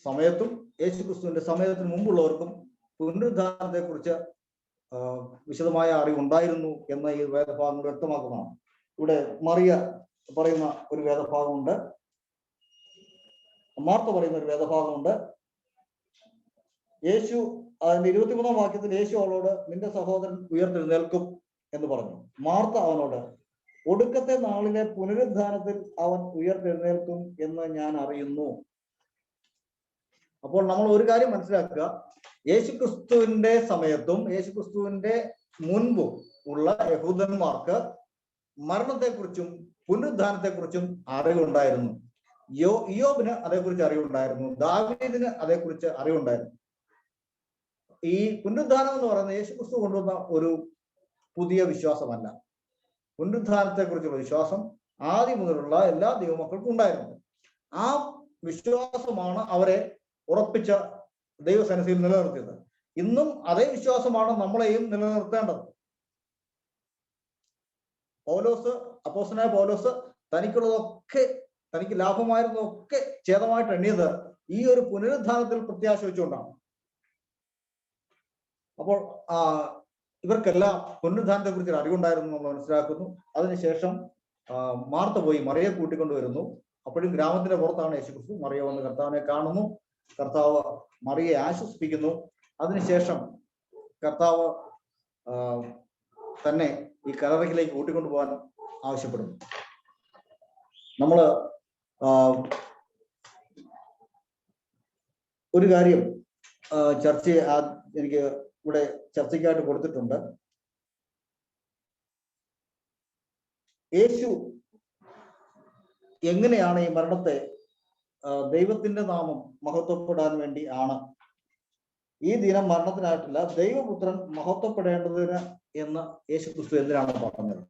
സമയത്തും യേശുക്രിസ്തുവിന്റെ സമയത്തിന് മുമ്പുള്ളവർക്കും പുനരുദ്ധാനത്തെ കുറിച്ച് വിശദമായ അറിവുണ്ടായിരുന്നു എന്ന ഈ വേദഭാഗം വ്യക്തമാക്കുന്നതാണ്. ഇവിടെ മറിയ പറയുന്ന ഒരു വേദഭാഗമുണ്ട്, മാർത്ത പറയുന്ന ഒരു വേദഭാഗമുണ്ട്. യേശു അതിന്റെ 23-ാം വാക്യത്തിൽ യേശു അവളോട്, നിന്റെ സഹോദരൻ ഉയർത്തെഴുന്നേൽക്കും എന്ന് പറഞ്ഞു. മാർത്ത അവനോട്, ഒടുക്കത്തെ നാളിലെ പുനരുദ്ധാനത്തിൽ അവൻ ഉയർത്തെഴുന്നേൽക്കും എന്ന് ഞാൻ അറിയുന്നു. അപ്പോൾ നമ്മൾ ഒരു കാര്യം മനസ്സിലാക്കുക, യേശുക്രിസ്തുവിന്റെ സമയത്തും യേശുക്രിസ്തുവിന്റെ മുൻപും ഉള്ള യഹൂദന്മാർക്ക് മരണത്തെക്കുറിച്ചും പുനരുദ്ധാനത്തെക്കുറിച്ചും അറിവുണ്ടായിരുന്നു. ഇയ്യോബിന് അതേക്കുറിച്ച് അറിവുണ്ടായിരുന്നു, ദാവീദിന് അതേക്കുറിച്ച് അറിവുണ്ടായിരുന്നു. ഈ പുനരുദ്ധാനം എന്ന് പറയുന്നത് യേശുക്രിസ്തു കൊണ്ടുവന്ന ഒരു പുതിയ വിശ്വാസമല്ല. പുനരുദ്ധാനത്തെ കുറിച്ചുള്ള വിശ്വാസം ആദ്യം മുതലുള്ള എല്ലാ ദൈവമക്കൾക്കും ഉണ്ടായിരുന്നു. ആ വിശ്വാസമാണ് അവരെ ഉറപ്പിച്ച ദൈവസന്നിധിയിൽ നിലനിർത്തിയത്. ഇന്നും അതേ വിശ്വാസമാണ് നമ്മളെയും നിലനിർത്തേണ്ടത്. അപ്പോസ്തലനായ പൗലോസ് തനിക്കുള്ളതൊക്കെ, തനിക്ക് ലാഭമായിരുന്നതൊക്കെ ഛേദമായിട്ട് എണ്ണിയത് ഈ ഒരു പുനരുദ്ധാനത്തിൽ പ്രത്യാശ വെച്ചുകൊണ്ടാണ്. അപ്പോൾ ഇവർക്കെല്ലാം പുനരുദ്ധാനത്തെ കുറിച്ച് അറിവുണ്ടായിരുന്നു നമ്മൾ മനസ്സിലാക്കുന്നു. അതിനുശേഷം മാർത്ത പോയി മറിയെ കൂട്ടിക്കൊണ്ടുവരുന്നു. അപ്പോഴും ഗ്രാമത്തിന്റെ പുറത്താണ് യേശുക്രിസ്തു. മറിയ വന്ന് കർത്താവിനെ കാണുന്നു. കർത്താവ് മറിയെ ആശ്വസിപ്പിക്കുന്നു. അതിനുശേഷം കർത്താവ് തന്നെ ഈ കല്ലറയ്ക്കിലേക്ക് കൂട്ടിക്കൊണ്ടുപോകാൻ ആവശ്യപ്പെടുന്നു. നമ്മള് ഒരു കാര്യം എനിക്ക് ഇവിടെ ചർച്ചയ്ക്കായിട്ട് കൊടുത്തിട്ടുണ്ട്. യേശു എങ്ങനെയാണ് ഈ മരണത്തെ ദൈവത്തിന്റെ നാമം മഹത്വപ്പെടാൻ വേണ്ടി ആണ് ഈ ദിനം മരണത്തിനായിട്ടില്ല, ദൈവപുത്രൻ മഹത്വപ്പെടേണ്ടതിന് എന്ന് യേശുക്രിസ്തു എന്തിനാണ് പറഞ്ഞത്?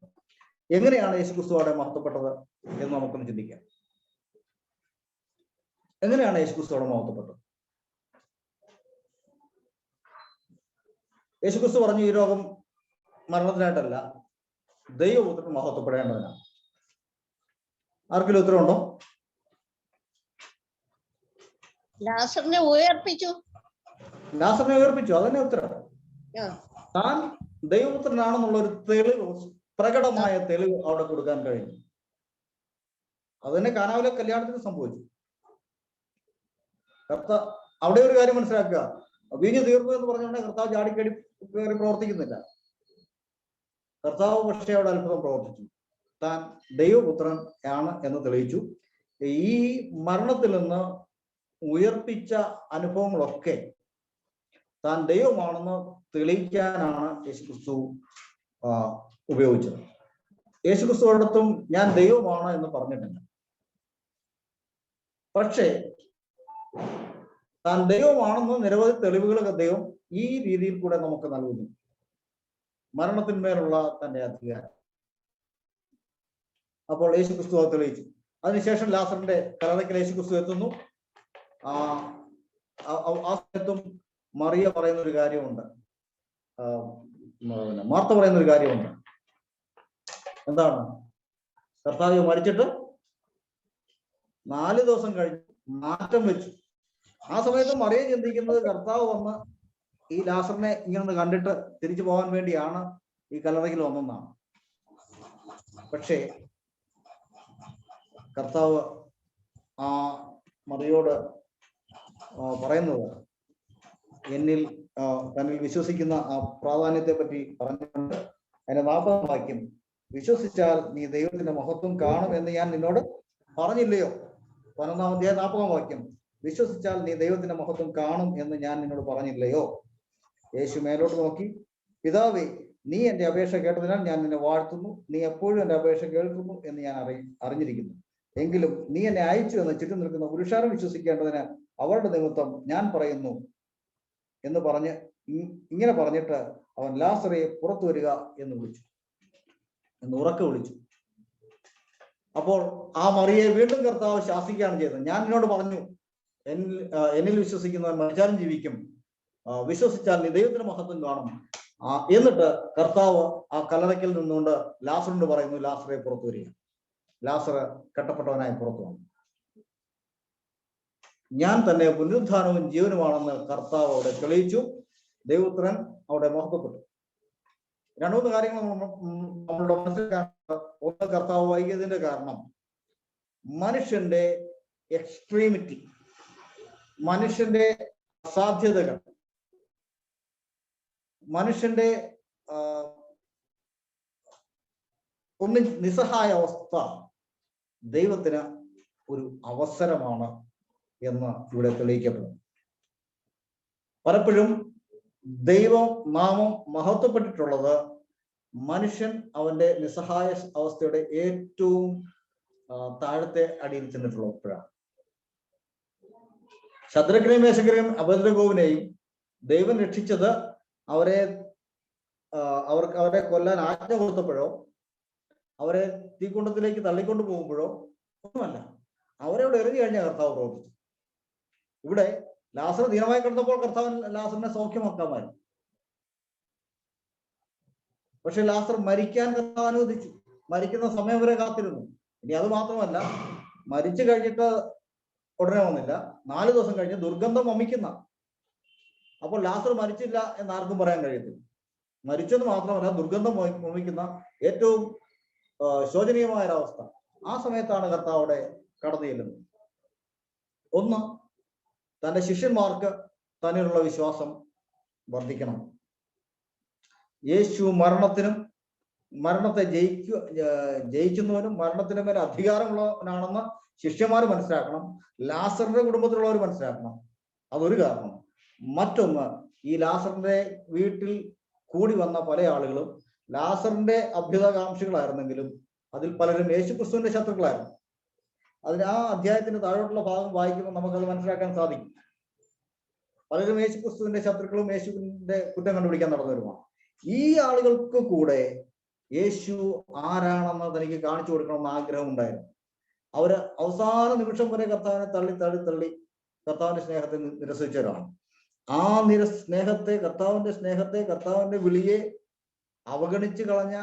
എങ്ങനെയാണ് യേശുക്രിസ്തു അവിടെ മഹത്വപ്പെട്ടത് എന്ന് നമുക്കൊന്ന് ചിന്തിക്കാം. എങ്ങനെയാണ് യേശുക്രിസ്തു അവിടെ മഹത്വപ്പെട്ടത്? യേശുക്രിസ്തു പറഞ്ഞു, ഈ രോഗം മരണത്തിനായിട്ടല്ല, ദൈവപുത്രൻ മഹത്വപ്പെടേണ്ടതിനാണ്. ആർക്കെങ്കിലും ഉത്തരവുണ്ടോ? ലാസറിനെ ഉയർപ്പിച്ചു. ലാസറിനെ ഉയർപ്പിച്ചു, അതന്നെ ഉത്തരം. താൻ ദൈവപുത്രനാണെന്നുള്ള ഒരു തെളിവ്, പ്രകടമായ തെളിവ് അവിടെ കൊടുക്കാൻ കഴിഞ്ഞു. അതന്നെ കാനാവിലെ കല്യാണത്തിന് സംഭവിച്ചു. അവിടെ ഒരു കാര്യം മനസ്സിലാക്കുക, വീഞ്ഞു തീർന്നു എന്ന് പറഞ്ഞുകൊണ്ട് കർത്താവ് ചാടിക്കടി കയറി പ്രവർത്തിക്കുന്നില്ല. കർത്താവ് പക്ഷേ അവിടെ അത്ഭുതം പ്രവർത്തിച്ചു. താൻ ദൈവപുത്രൻ ആണ് എന്ന് തെളിയിച്ചു. ഈ മരണത്തിൽ നിന്ന് ഉയർപ്പിച്ച അനുഭവങ്ങളൊക്കെ താൻ ദൈവമാണെന്ന് തെളിയിക്കാനാണ് യേശുക്രിസ്തു ഉപയോഗിച്ചത്. യേശുക്രിസ്തു ഒരിടത്തും ഞാൻ ദൈവമാണ് എന്ന് പറഞ്ഞിട്ടില്ല. പക്ഷേ താൻ ദൈവമാണെന്ന് നിരവധി തെളിവുകൾ ദൈവം ഈ രീതിയിൽ കൂടെ നമുക്ക് നൽകുന്നു. മരണത്തിന്മേലുള്ള തന്റെ അധികാരം അപ്പോൾ യേശുക്രിസ്തു അത് തെളിയിച്ചു. അതിനുശേഷം ലാസറിന്റെ കല്ലറയ്ക്കൽ യേശുക്രിസ്തു എത്തുന്നു. ആ സമയത്തും മറിയ പറയുന്ന ഒരു കാര്യമുണ്ട്, മാർത്ത പറയുന്ന ഒരു കാര്യമുണ്ട്. എന്താണ്? കർത്താവ് മരിച്ചിട്ട് 4 ദിവസം കഴിഞ്ഞ് മാറ്റം വെച്ചു. ആ സമയത്ത് മറിയ ചിന്തിക്കുന്നത് കർത്താവ് വന്ന് ഈ ലാസറിനെ ഇങ്ങനെ കണ്ടിട്ട് തിരിച്ചു പോകാൻ വേണ്ടിയാണ് ഈ കല്ലറയ്ക്കൽ വന്നെന്നാണ്. പക്ഷേ കർത്താവ് ആ മറിയോട് പറയുന്നത് തന്നിൽ വിശ്വസിക്കുന്ന ആ പ്രാധാന്യത്തെ പറ്റി പറഞ്ഞിട്ടുണ്ട്. അതിന്റെ 40-ാം വാക്യം, വിശ്വസിച്ചാൽ നീ ദൈവത്തിന്റെ മഹത്വം കാണും എന്ന് ഞാൻ നിന്നോട് പറഞ്ഞില്ലയോ? 11-ാം അധ്യായം 40-ാം വാക്യം, വിശ്വസിച്ചാൽ നീ ദൈവത്തിന്റെ മഹത്വം കാണും എന്ന് ഞാൻ നിന്നോട് പറഞ്ഞില്ലയോ? യേശു മേലോട്ട് നോക്കി, പിതാവേ, നീ എന്റെ അപേക്ഷ കേട്ടതിനാൽ ഞാൻ നിന്നെ വാഴ്ത്തുന്നു. നീ എപ്പോഴും എന്റെ അപേക്ഷ കേൾക്കുന്നു എന്ന് ഞാൻ അറിഞ്ഞിരിക്കുന്നു. എങ്കിലും നീ എന്നെ അയച്ചു എന്ന് ചുറ്റും നിൽക്കുന്ന പുരുഷാരം വിശ്വസിക്കേണ്ടതിന് അവരുടെ നിമിത്തം ഞാൻ പറയുന്നു എന്ന് പറഞ്ഞ് ഇങ്ങനെ പറഞ്ഞിട്ട് അവൻ ലാസറെ പുറത്തു വരിക എന്ന് ഉറക്കെ വിളിച്ചു. അപ്പോൾ ആ മറിയെ വീണ്ടും കർത്താവ് ശാസിക്കുകയാണ് ചെയ്തത്. ഞാൻ നിന്നോട് പറഞ്ഞു, എന്നിൽ വിശ്വസിക്കുന്നവൻ മരിച്ചാലും ജീവിക്കും, വിശ്വസിച്ചാൽ നീ ദൈവത്തിന്റെ മഹത്വം കാണും. എന്നിട്ട് കർത്താവ് ആ കല്ലറയ്ക്കൽ നിന്നുകൊണ്ട് ലാസറിനോട് പറയുന്നു, ലാസറെ പുറത്തു വരിക. ലാസർ കെട്ടപ്പെട്ടവനായി പുറത്തു വന്നു. ഞാൻ തന്നെ പുനരുത്ഥാനവും ജീവനുമാണെന്ന് കർത്താവ് അവിടെ തെളിയിച്ചു. ദൈവപുത്രൻ അവിടെ മഹത്വപ്പെട്ടു. 2-3 കാര്യങ്ങൾ നമ്മളുടെ മനസ്സിലാക്കാൻ. ഒന്ന്, കർത്താവ് വൈകിയതിന്റെ കാരണം മനുഷ്യന്റെ എക്സ്ട്രീമിറ്റി, മനുഷ്യന്റെ അസാധ്യതകൾ, മനുഷ്യന്റെ ഒന്ന് നിസ്സഹായ അവസ്ഥ ദൈവത്തിന് ഒരു അവസരമാണ് എന്ന് ഇവിടെ തെളിയിക്കപ്പെടുന്നു. പലപ്പോഴും ദൈവം നാമം മഹത്വപ്പെട്ടിട്ടുള്ളത് മനുഷ്യൻ അവന്റെ നിസ്സഹായ അവസ്ഥയുടെ ഏറ്റവും താഴത്തെ അടിയിൽ ചെന്നിട്ടുള്ളപ്പോഴാണ്. ശദ്രക്കിനെയും മേശക്കിനെയും അബേദ്നെഗോവിനെയും ദൈവം രക്ഷിച്ചത് അവരെ കൊല്ലാൻ ആജ്ഞ കൊടുത്തപ്പോഴോ അവരെ തീക്കുണ്ടത്തിലേക്ക് തള്ളിക്കൊണ്ടു പോകുമ്പോഴോ ഒന്നുമല്ല. അവരവിടെ എറിഞ്ഞു കഴിഞ്ഞ കർത്താവ് പ്രവർത്തിച്ചു. ഇവിടെ ലാസർ ദീനമായി കിടന്നപ്പോൾ കർത്താവ് ലാസറിനെ സൗഖ്യമാക്കാമായിരുന്നു. പക്ഷെ ലാസർ മരിക്കാൻ കർത്താവ് അനുവദിച്ചു. മരിക്കുന്ന സമയം വരെ കാത്തിരുന്നു. ഇനി അത് മാത്രമല്ല, മരിച്ചു കഴിഞ്ഞിട്ട് ഉടനെ വന്നില്ല, 4 ദിവസം കഴിഞ്ഞ് ദുർഗന്ധം വമിക്കുന്ന. അപ്പോൾ ലാസർ മരിച്ചില്ല എന്ന് ആർക്കും പറയാൻ കഴിയത്തില്ല. മരിച്ചെന്ന് മാത്രമല്ല, ദുർഗന്ധം വമിക്കുന്ന ഏറ്റവും ശോചനീയമായ ഒരവസ്ഥ. ആ സമയത്താണ് കർത്താവ് അവിടെ കടന്നു ചെല്ലുന്നത്. ഒന്ന്, തന്റെ ശിഷ്യന്മാർക്ക് തന്നിലുള്ള വിശ്വാസം വർദ്ധിക്കണം. യേശു മരണത്തെ ജയിക്കുന്നവനും മരണത്തിന് മേലെ അധികാരമുള്ളവനാണെന്ന് ശിഷ്യന്മാർ മനസ്സിലാക്കണം. ലാസറിന്റെ കുടുംബത്തിലുള്ളവർ മനസ്സിലാക്കണം. അതൊരു കാരണം. മറ്റൊന്ന്, ഈ ലാസറിന്റെ വീട്ടിൽ കൂടി വന്ന പല ആളുകളും ലാസറിന്റെ അഭ്യുതകാംക്ഷികളായിരുന്നെങ്കിലും അതിൽ പലരും യേശുക്രിസ്തുവിന്റെ ശത്രുക്കളായിരുന്നു. അതിന് ആ അധ്യായത്തിന്റെ താഴോട്ടുള്ള ഭാഗം വായിക്കുമ്പോൾ നമുക്കത് മനസ്സിലാക്കാൻ സാധിക്കും. പലരും യേശുക്രിസ്തുവിന്റെ ശത്രുക്കളും യേശുവിന്റെ കുറ്റം കണ്ടുപിടിക്കാൻ നടന്നവരുമാണ്. ഈ ആളുകൾക്ക് കൂടെ യേശു ആരാണെന്ന് തനിക്ക് കാണിച്ചു കൊടുക്കണമെന്ന് ആഗ്രഹം ഉണ്ടായിരുന്നു. അവര് അവസാന നിമിഷം വരെ കർത്താവിനെ തള്ളി തള്ളി തള്ളി കർത്താവിന്റെ സ്നേഹത്തെ നിരസിച്ചവരാണ്. ആ കർത്താവിന്റെ വിളിയെ അവഗണിച്ചു കളഞ്ഞ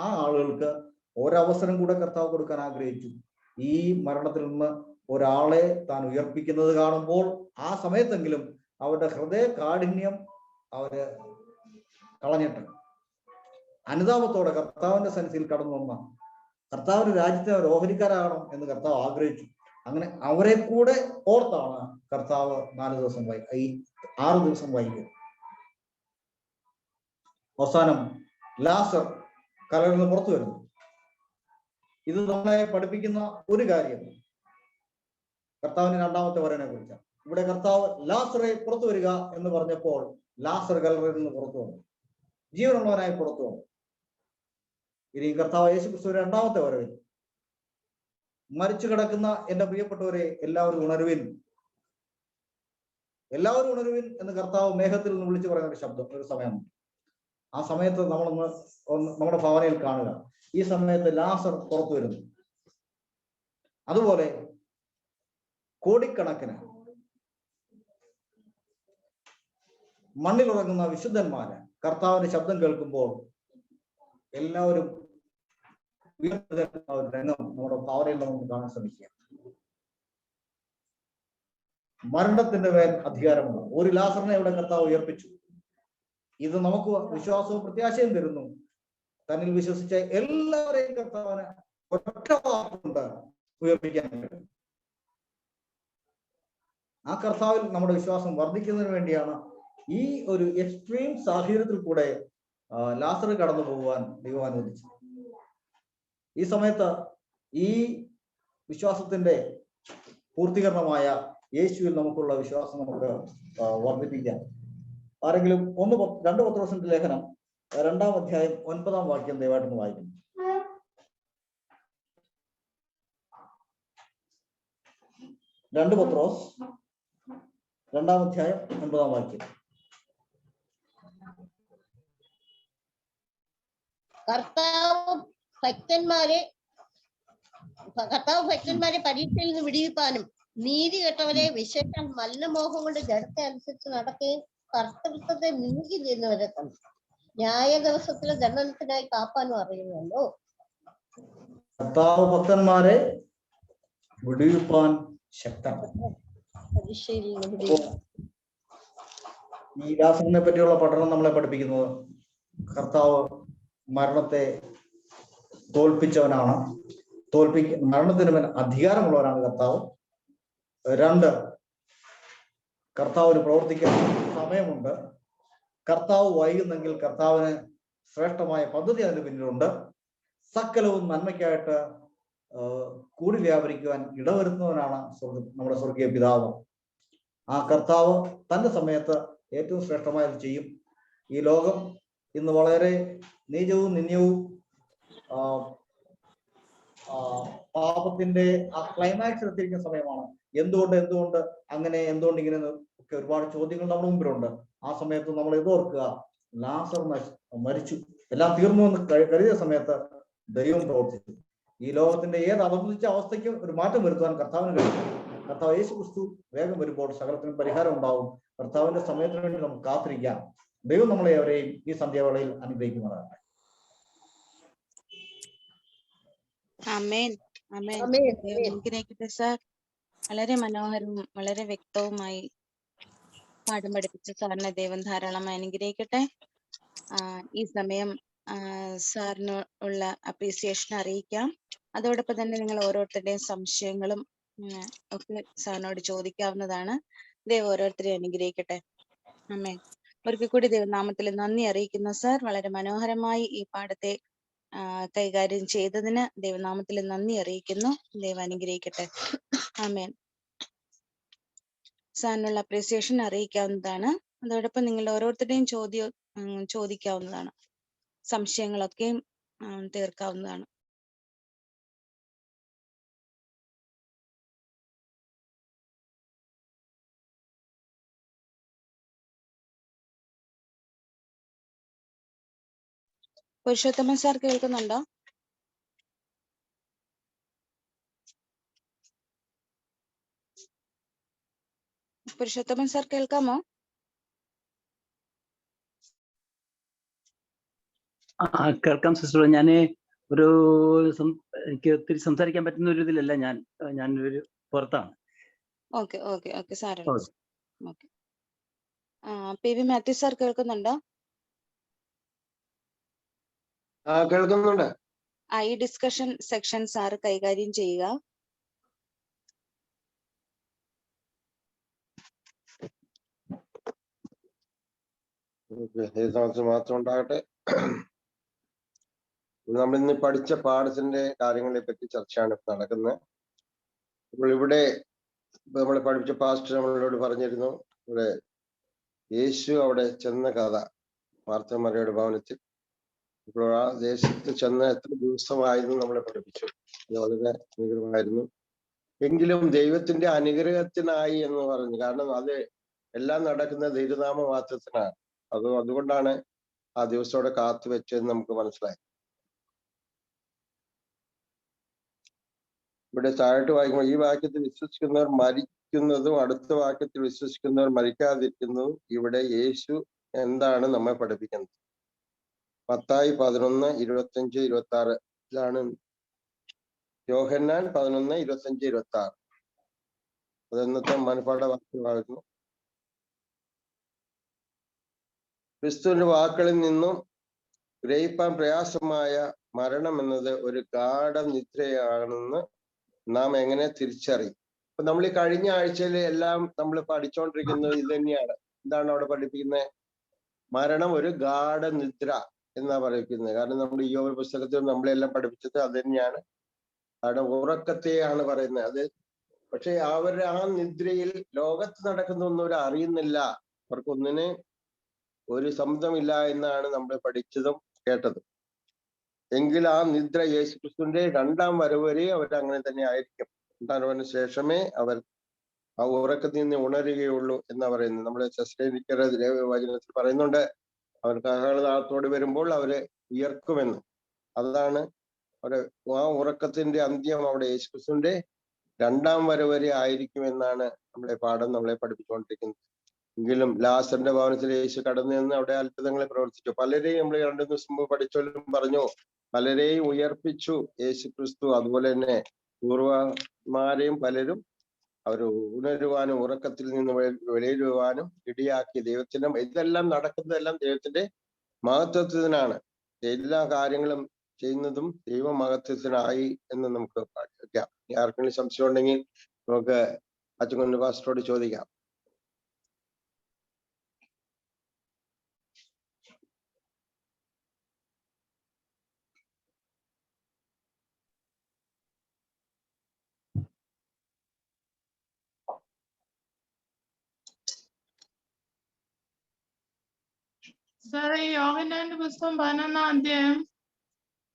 ആ ആളുകൾക്ക് ഒരവസരം കൂടെ കർത്താവ് കൊടുക്കാൻ ആഗ്രഹിച്ചു. ഈ മരണത്തിൽ നിന്ന് ഒരാളെ താൻ ഉയർപ്പിക്കുന്നത് കാണുമ്പോൾ ആ സമയത്തെങ്കിലും അവരുടെ ഹൃദയ കാഠിന്യം അവര് കളഞ്ഞിട്ട് അനുതാപത്തോടെ കർത്താവിന്റെ സന്നിധിയിൽ കടന്നു വന്ന കർത്താവിന്റെ രാജ്യത്തെ അവർ ഓഹരിക്കാരാകണം എന്ന് കർത്താവ് ആഗ്രഹിച്ചു. അങ്ങനെ അവരെ കൂടെ ഓർത്താണ് കർത്താവ് 6 ദിവസം വൈകിയത്. അവസാനം ലാസർ കല്ലറിൽ നിന്ന് പുറത്തു വരുന്നു. ഇത് നമ്മളെ പഠിപ്പിക്കുന്ന ഒരു കാര്യം കർത്താവിന്റെ രണ്ടാമത്തെ വരവിനെ കുറിച്ചാണ്. ഇവിടെ കർത്താവ് ലാസറെ പുറത്തു വരിക എന്ന് പറഞ്ഞപ്പോൾ ലാസർ കല്ലറിൽ നിന്ന് പുറത്തു വന്നു, ജീവനുള്ളവനായി പുറത്തു വന്നു. ഇനി കർത്താവ് യേശുക്രിസ്തു രണ്ടാമത്തെ വരവിൽ മരിച്ചു കിടക്കുന്ന എന്റെ പ്രിയപ്പെട്ടവരെ എല്ലാവരും ഉണരുവിൻ, എല്ലാവരും ഉണരുവിൻ എന്ന് കർത്താവ് മേഘത്തിൽ നിന്ന് വിളിച്ചു പറയുന്ന ഒരു ശബ്ദം, ഒരു സമയമുണ്ട്. ആ സമയത്ത് നമ്മളൊന്ന് നമ്മുടെ ഭാവനയിൽ കാണുക. ഈ സമയത്ത് ലാസർ പുറത്തു വരുന്നു. അതുപോലെ കോടിക്കണക്കിന് മണ്ണിലുറങ്ങുന്ന വിശുദ്ധന്മാര് കർത്താവിന്റെ ശബ്ദം കേൾക്കുമ്പോൾ എല്ലാവരും രംഗം നമ്മുടെ ഭാവനയിൽ നമുക്ക് കാണാൻ ശ്രമിക്കുക. മരണത്തിന്റെ മേൽ അധികാരമുണ്ട്. ഒരു ലാസറിനെ ഇവിടെ കർത്താവ് ഉയർപ്പിച്ചു. ഇത് നമുക്ക് വിശ്വാസവും പ്രത്യാശയും തരുന്നു. തന്നിൽ വിശ്വസിച്ച എല്ലാവരെയും കർത്താവിന് ഒറ്റ വാക്കുകൊണ്ട് ഉയർപ്പിക്കാൻ കഴിയും. ആ കർത്താവിൽ നമ്മുടെ വിശ്വാസം വർദ്ധിക്കുന്നതിന് വേണ്ടിയാണ് ഈ ഒരു എക്സ്ട്രീം സാഹചര്യത്തിൽ കൂടെ ലാസർ കടന്നു പോകുവാൻ ദൈവം അനുവദിച്ചു. ഈ സമയത്ത് ഈ വിശ്വാസത്തിന്റെ പൂർത്തീകരണമായ യേശുവിൽ നമുക്കുള്ള വിശ്വാസം നമുക്ക് വർദ്ധിപ്പിക്കാം. ആരെങ്കിലും 2 പത്രോസിന്റെ ലേഖനം 2-ാം അധ്യായം 9-ാം വാക്യം ദയവായിട്ടൊന്ന് വായിക്കുന്നു. 2 പത്രോസ് 2-ാം അധ്യായം 9-ാം വാക്യം. കർത്താവ് ഭക്തന്മാരെ പരീക്ഷയിൽ നിന്ന് വിടിവിപ്പാനും നീതി കെട്ടവരെ വിശേഷം മലിനമോഹം കൊണ്ട് ജഡത്തെ അനുസരിച്ച് നടക്കുകയും കർത്തൃത്വത്തെ നീക്കം ചെയ്യുന്നവരെ തന്നെ ന്യായ ദിവസത്തിലെ ദണ്ഡനത്തിനായി കാപ്പാനും അറിയുമല്ലോ. കർത്താവ് ഭക്തന്മാരെ വിടുവിപ്പാൻ ശക്തനാണ്. പരീക്ഷയിൽ നിന്ന് വിടിവിപ്പാൻ. ഈ ലാസറിനെ പറ്റിയുള്ള പഠനം നമ്മളെ പഠിപ്പിക്കുന്നത് കർത്താവ് മരണത്തെ തോൽപ്പിച്ചവനാണ്. മരണത്തിന് മേൽ അധികാരമുള്ളവരാണ് കർത്താവ്. 2, കർത്താവിന് പ്രവർത്തിക്കാൻ സമയമുണ്ട്. കർത്താവ് വൈകുന്നെങ്കിൽ കർത്താവിന് ശ്രേഷ്ഠമായ പദ്ധതി അതിന് പിന്നിലുണ്ട്. സകലവും നന്മയ്ക്കായിട്ട് കൂടി വ്യാപരിക്കുവാൻ ഇടവരുത്തുന്നവനാണ് നമ്മുടെ സ്വർഗീയ പിതാവ്. ആ കർത്താവ് തന്റെ സമയത്ത് ഏറ്റവും ശ്രേഷ്ഠമായത് ചെയ്യും. ഈ ലോകം ഇന്ന് വളരെ നീചവും നിന്ദ്യവും പാപത്തിന്റെ ആ ക്ലൈമാക്സ് എത്തിയിരിക്കുന്ന സമയമാണ്. എന്തുകൊണ്ട് അങ്ങനെ, എന്തുകൊണ്ട് ഇങ്ങനെ ഒക്കെ ഒരുപാട് ചോദ്യങ്ങൾ നമ്മുടെ മുമ്പിലുണ്ട്. ആ സമയത്ത് നമ്മൾ ഇതോർക്കുക, ലാസർ മരിച്ചു, എല്ലാം തീർന്നു എന്ന് കരുതിയ സമയത്ത് ദൈവം പ്രവർത്തിച്ചു. ഈ ലോകത്തിന്റെ ഏത് അപകടിച്ച അവസ്ഥയ്ക്കും ഒരു മാറ്റം വരുത്തുവാൻ കർത്താവിന് കഴിയും. കർത്താവ് യേശുക്രിസ്തു വേഗം വരുമ്പോൾ സകലത്തിനും പരിഹാരം ഉണ്ടാവും. കർത്താവിന്റെ സമയത്തിന് വേണ്ടി നമുക്ക് കാത്തിരിക്കാം. ദൈവം നമ്മളെ അവരെയും ഈ സന്ധ്യാവേളയിൽ അനുഗ്രഹിക്കുന്നതാണ്. ആമേൻ ആമേൻ. അനുഗ്രഹിക്കട്ടെ സാർ. വളരെ മനോഹരവും വളരെ വ്യക്തവുമായി പാഠം പഠിപ്പിച്ച സാറിനെ ദൈവം ധാരാളമായി അനുഗ്രഹിക്കട്ടെ. ഈ സമയം സാറിന് ഉള്ള അപ്രീസിയേഷൻ അറിയിക്കാം. അതോടൊപ്പം തന്നെ നിങ്ങൾ ഓരോരുത്തരുടെയും സംശയങ്ങളും ഒക്കെ സാറിനോട് ചോദിക്കാവുന്നതാണ്. ദൈവം ഓരോരുത്തരെയും അനുഗ്രഹിക്കട്ടെ. ആമേൻ. ഒരിക്കൽ കൂടി ദൈവനാമത്തിൽ നന്ദി അറിയിക്കുന്നു സാർ. വളരെ മനോഹരമായി ഈ പാഠത്തെ കൈകാര്യം ചെയ്തതിന് ദൈവനാമത്തിൽ നന്ദി അറിയിക്കുന്നു. ദൈവം അനുഗ്രഹിക്കട്ടെ. ആമേൻ. സാറിനുള്ള അപ്രീസിയേഷൻ അറിയിക്കാവുന്നതാണ്. അതോടൊപ്പം നിങ്ങൾ ഓരോരുത്തരുടെയും ചോദിക്കാവുന്നതാണ്. സംശയങ്ങളൊക്കെയും തീർക്കാവുന്നതാണ്. പുരുഷോത്തമൻ സാർ കേൾക്കുന്നുണ്ടോ? പുരുഷോത്തമൻ സാർ കേൾക്കാമോ? കേൾക്കാം സിസ്റ്റർ. ഞാൻ എനിക്ക് ഒത്തിരി സംസാരിക്കാൻ പറ്റുന്ന ഒരു ഇതിലല്ല ഞാനൊരു പുറത്താണ്. ഓക്കെ ഓക്കെ ഓക്കെ സാരമില്ല. Okay. P V Mathew sir കേൾക്കുന്നുണ്ടോ? കേൾക്കുന്നുണ്ട്. ഈ ഡിസ്കഷൻ സെക്ഷൻ സാർ കൈകാര്യം ചെയ്യുക. മാത്രം ഉണ്ടാകട്ടെ. നമ്മൾ ഇന്ന് പഠിച്ച പാഠത്തിന്റെ കാര്യങ്ങളെ പറ്റി ചർച്ചയാണ് നടക്കുന്നത്. അപ്പോൾ ഇവിടെ നമ്മൾ പഠിച്ച പാസ്റ്റർ നമ്മളോട് പറഞ്ഞിരുന്നു, ഇവിടെ യേശു അവിടെ ചെന്ന കഥ, മാർത്തമറിയയുടെ ഭവനത്തിൽ. ഇപ്പോൾ ആ ദേശത്ത് ചെന്ന എത്ര ദിവസമായിരുന്നു നമ്മളെ പഠിപ്പിച്ചു. അത് വളരെ അനുഗ്രഹമായിരുന്നു. എങ്കിലും ദൈവത്തിന്റെ അനുഗ്രഹത്തിനായി എന്ന് പറഞ്ഞു. കാരണം അത് എല്ലാം നടക്കുന്ന ദൈവനാമ മാത്രത്തിനാണ്. അതുകൊണ്ടാണ് ആ ദിവസം അവിടെ കാത്തു വെച്ചതെന്ന് നമുക്ക് മനസ്സിലായി. ഇവിടെ താഴോട്ട് വായിക്കുമ്പോൾ ഈ വാക്യത്തിൽ വിശ്വസിക്കുന്നവർ മരിക്കുന്നതും അടുത്ത വാക്യത്തിൽ വിശ്വസിക്കുന്നവർ മരിക്കാതിരിക്കുന്നതും ഇവിടെ യേശു എന്താണ് നമ്മെ പഠിപ്പിക്കുന്നത്? മത്തായി 11:25-26 ഇതാണ്. യോഹന്നാൻ 11:25-26 അത് ഇന്നത്തെ മനപ്പാഠ വാക്യമായിരുന്നു. ക്രിസ്തുവിന്റെ വാക്കുകളിൽ നിന്നും ഗ്രഹിപ്പാൻ പ്രയാസമായ മരണം എന്നത് ഒരു ഗാഢനിദ്രയാണെന്ന് നാം എങ്ങനെ തിരിച്ചറിയും? അപ്പൊ നമ്മൾ ഈ കഴിഞ്ഞ ആഴ്ചയിൽ എല്ലാം നമ്മൾ പഠിച്ചുകൊണ്ടിരിക്കുന്നത് ഇത് തന്നെയാണ്. എന്താണ് അവിടെ പഠിപ്പിക്കുന്നത്? മരണം ഒരു ഗാഢനിദ്ര എന്നാ പഠിപ്പിക്കുന്നത്. കാരണം നമ്മുടെ ഈ ഒരു പുസ്തകത്തിൽ നമ്മളെല്ലാം പഠിപ്പിച്ചത് അത് തന്നെയാണ്. അവിടെ ഉറക്കത്തെയാണ് പറയുന്നത്. അത് പക്ഷെ അവരുടെ ആ നിദ്രയിൽ ലോകത്ത് നടക്കുന്നൊന്നും അവർ അറിയുന്നില്ല. അവർക്കൊന്നിന് ഒരു ശബ്ദമില്ല എന്നാണ് നമ്മൾ പഠിച്ചതും കേട്ടതും. എങ്കിൽ ആ നിദ്ര യേശുക്രിസ്തുവിന്റെ രണ്ടാം വരവ് വരെ അവർ അങ്ങനെ തന്നെ ആയിരിക്കും. രണ്ടാം വരവിന് ശേഷമേ അവർ ആ ഉറക്കത്തിൽ നിന്ന് ഉണരുകയുള്ളൂ എന്നാ പറയുന്നത്. നമ്മുടെ ശസ്ത്രേനിക്കരുടെ വചനത്തിൽ പറയുന്നുണ്ട്, അവർ കാഹളനാളത്തോട് വരുമ്പോൾ അവര് ഉയർക്കുമെന്ന്. അതാണ് അവരെ ആ ഉറക്കത്തിന്റെ അന്ത്യം അവിടെ യേശുക്രിസ്തുവിന്റെ രണ്ടാം വരവ് വരെ ആയിരിക്കുമെന്നാണ് നമ്മളെ പാഠം നമ്മളെ പഠിപ്പിച്ചുകൊണ്ടിരിക്കുന്നത്. എങ്കിലും ലാസറിന്റെ ഭവനത്തിൽ യേശു കടന്നു നിന്ന് അവിടെ അത്ഭുതങ്ങളെ പ്രവർത്തിച്ചു. പലരെയും നമ്മൾ 2 ദിവസം മുമ്പ് പഠിച്ചോലും പറഞ്ഞു, പലരെയും ഉയർപ്പിച്ചു യേശു ക്രിസ്തു. അതുപോലെ തന്നെ പൂർവന്മാരെയും പലരും അവർ ഉണരുവാനും ഉറക്കത്തിൽ നിന്ന് വെളിയിടുവാനും ഇടിയാക്കി. ദൈവത്തിന്റെ ഇതെല്ലാം നടക്കുന്നതെല്ലാം ദൈവത്തിന്റെ മഹത്വത്തിനാണ്. എല്ലാ കാര്യങ്ങളും ചെയ്യുന്നതും ദൈവ മഹത്വത്തിനായി എന്ന് നമുക്ക് പഠിക്കാം. ആർക്കെങ്കിലും സംശയം ഉണ്ടെങ്കിൽ നമുക്ക് അച്ഛൻ പാസ്റ്ററോട് ചോദിക്കാം. സാറേ, യോഹന്നാന്റെ പുസ്തകം 11-ാം അധ്യായം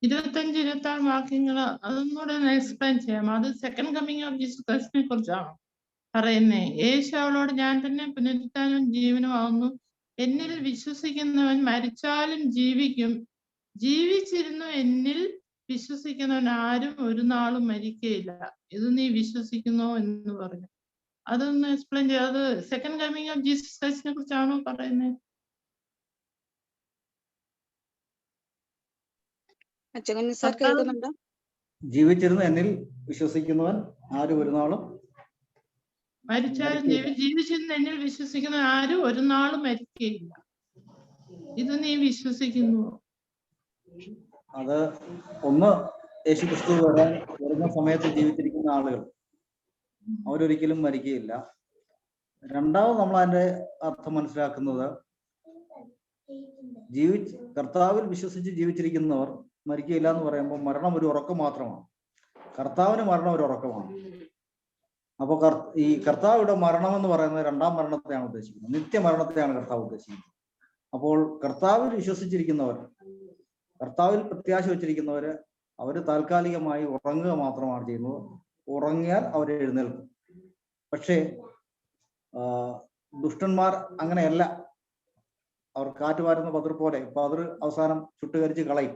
25-26 വാക്യങ്ങൾ അതൊന്നുകൂടെ ഒന്ന് എക്സ്പ്ലെയിൻ ചെയ്യാമോ? അത് സെക്കൻഡ് കമ്മിങ് ഓഫ് ജീസസ് ക്രൈസ്റ്റിനെ കുറിച്ചാണോ പറയുന്നേ? യേശു അവളോട്, ഞാൻ തന്നെ പുനരുത്ഥാനവും ജീവനും ആവുന്നു. എന്നിൽ വിശ്വസിക്കുന്നവൻ മരിച്ചാലും ജീവിക്കും. ജീവിച്ചിരുന്നു എന്നിൽ വിശ്വസിക്കുന്നവൻ ആരും ഒരു നാളും മരിക്കയില്ല. ഇത് നീ വിശ്വസിക്കുന്നോ എന്ന് പറഞ്ഞു. അതൊന്ന് എക്സ്പ്ലെയിൻ ചെയ്യാം. അത് സെക്കൻഡ് കമ്മിങ് ഓഫ് ജീസസ് ക്രൈസ്റ്റിനെ കുറിച്ചാണോ പറയുന്നത്? അച്ഛൻ സാർ കേൾക്കുന്നുണ്ടോ? ജീവിച്ചിരുന്ന് എന്നിൽ വിശ്വസിക്കുന്നവൻ ആരും ഒരു നാളും മരിച്ചാലും ജീവിച്ചിരുന്ന് എന്നിൽ വിശ്വസിക്കുന്ന ആരും ഒരു നാളും മരിക്കയില്ല. ഇത് നീ വിശ്വസിക്കുന്നുവോ? അത് ഒന്ന്, യേശുക്രിസ്തു വരുന്ന സമയത്ത് ജീവിച്ചിരിക്കുന്ന ആളുകൾ അവരൊരിക്കലും മരിക്കുകയില്ല. രണ്ടാമത് നമ്മൾ അതിന്റെ അർത്ഥം മനസ്സിലാക്കുന്നത്, കർത്താവിൽ വിശ്വസിച്ച് ജീവിച്ചിരിക്കുന്നവർ മരിക്കുകയില്ല എന്ന് പറയുമ്പോൾ മരണം ഒരു ഉറക്കം മാത്രമാണ്. കർത്താവിന് മരണം ഒരു ഉറക്കമാണ്. അപ്പോൾ ഈ കർത്താവിടെ മരണം എന്ന് പറയുന്നത് രണ്ടാം മരണത്തെയാണ് ഉദ്ദേശിക്കുന്നത്, നിത്യമരണത്തെയാണ് കർത്താവ് ഉദ്ദേശിക്കുന്നത്. അപ്പോൾ കർത്താവിൽ വിശ്വസിച്ചിരിക്കുന്നവർ, കർത്താവിൽ പ്രത്യാശ വെച്ചിരിക്കുന്നവര് അവര് താൽക്കാലികമായി ഉറങ്ങുക മാത്രമാണ് ചെയ്യുന്നത്. ഉറങ്ങിയാൽ അവർ എഴുന്നേൽക്കും. പക്ഷേ ദുഷ്ടന്മാർ അങ്ങനെയല്ല. അവർ കാറ്റുവാരുന്ന പതിർ പോലെ പതിർ അവസാനം ചുട്ടുകരിച്ച് കളയും.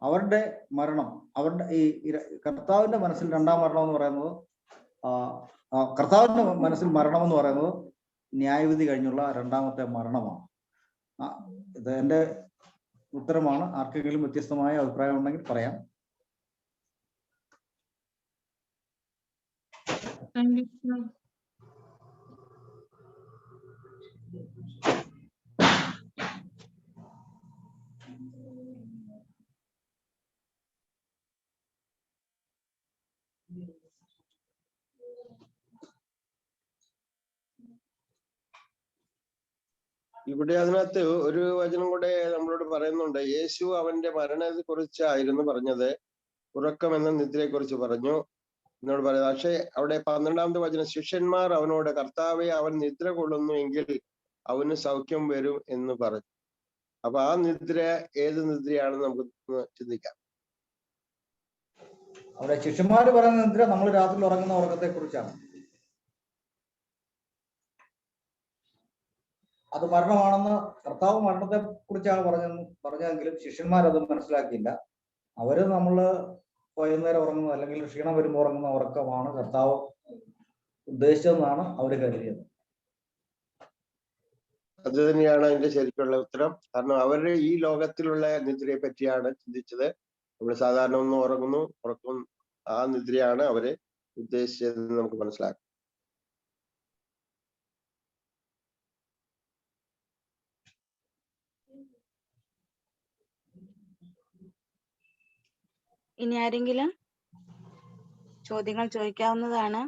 അവരുടെ മരണം, അവരുടെ ഈ കർത്താവിന്റെ മനസ്സിൽ രണ്ടാം മരണം എന്ന് പറയുന്നത്, കർത്താവിന്റെ മനസ്സിൽ മരണം എന്ന് പറയുന്നത് ന്യായവിധി കഴിഞ്ഞുള്ള രണ്ടാമത്തെ മരണമാണ്. ഇത് എൻ്റെ ഉത്തരമാണ്. ആർക്കെങ്കിലും വ്യത്യസ്തമായ അഭിപ്രായം ഉണ്ടെങ്കിൽ പറയാം. Thank you, sir. ഇവിടെ അതിനകത്ത് ഒരു വചനം കൂടെ നമ്മളോട് പറയുന്നുണ്ട്. യേശു അവന്റെ മരണത്തെ കുറിച്ചായിരുന്നു പറഞ്ഞത്, ഉറക്കം എന്ന നിദ്രയെ കുറിച്ച് പറഞ്ഞു എന്നോട് പറയുന്നത്. പക്ഷെ അവിടെ 12ാമത്തെ വചനം, ശിഷ്യന്മാർ അവനോട് കർത്താവെ അവൻ നിദ്ര കൊള്ളുന്നു എങ്കിൽ അവന് സൗഖ്യം വരും എന്ന് പറഞ്ഞു. അപ്പൊ ആ നിദ്ര ഏത് നിദ്രയാണെന്ന് നമുക്ക് ചിന്തിക്കാം. അവിടെ ശിഷ്യന്മാര് പറയുന്ന നിദ്ര നമ്മൾ രാത്രി ഉറങ്ങുന്ന ഉറക്കത്തെ കുറിച്ചാണ്. അത് മരണമാണെന്ന് കർത്താവ് മരണത്തെ കുറിച്ചാണ് പറഞ്ഞതെങ്കിലും ശിഷ്യന്മാരത് മനസ്സിലാക്കിയില്ല. അവര് നമ്മള് വൈകുന്നേരം ഉറങ്ങുന്ന അല്ലെങ്കിൽ ക്ഷീണം വരുമ്പോൾ ഉറങ്ങുന്ന ഉറക്കമാണ് കർത്താവ് ഉദ്ദേശിച്ചതെന്നാണ് അവര് കരുതിയത്. അത് തന്നെയാണ് അതിന്റെ ശരിക്കുള്ള ഉത്തരം. കാരണം അവരുടെ ഈ ലോകത്തിലുള്ള നിദ്രയെ പറ്റിയാണ് ചിന്തിച്ചത്. നമ്മൾ സാധാരണ ഒന്ന് ഉറങ്ങുന്നു, ഉറക്കം, ആ നിദ്രയാണ് അവര് ഉദ്ദേശിച്ചതെന്ന് നമുക്ക് മനസ്സിലാക്കാം. ഇനി ആരെങ്കിലും ചോദ്യങ്ങൾ ചോദിക്കാവുന്നതാണ്.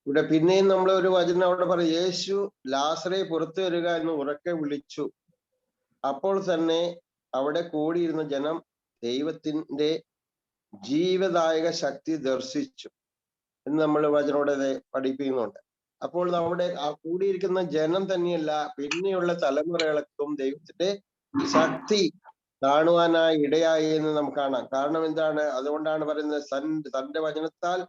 ഇവിടെ പിന്നെയും നമ്മൾ ഒരു വചനം അവിടെ പറയും, യേശു ലാസറെ പുറത്തു വരിക എന്ന് ഉറക്കെ വിളിച്ചു. അപ്പോൾ തന്നെ അവിടെ കൂടിയിരുന്ന ജനം ദൈവത്തിന്റെ ജീവദായക ശക്തി ദർശിച്ചു എന്ന് നമ്മൾ വചനോടെ പഠിപ്പിക്കുന്നുണ്ട്. അപ്പോൾ നമ്മുടെ ആ കൂടിയിരിക്കുന്ന ജനം തന്നെയല്ല, പിന്നെയുള്ള തലമുറകൾക്കും ദൈവത്തിന്റെ ശക്തി കാണുവാനായി ഇടയായി എന്ന് നമുക്ക് കാണാം. കാരണം എന്താണ്? അതുകൊണ്ടാണ് പറയുന്നത്, തന്റെ വചനത്താൽ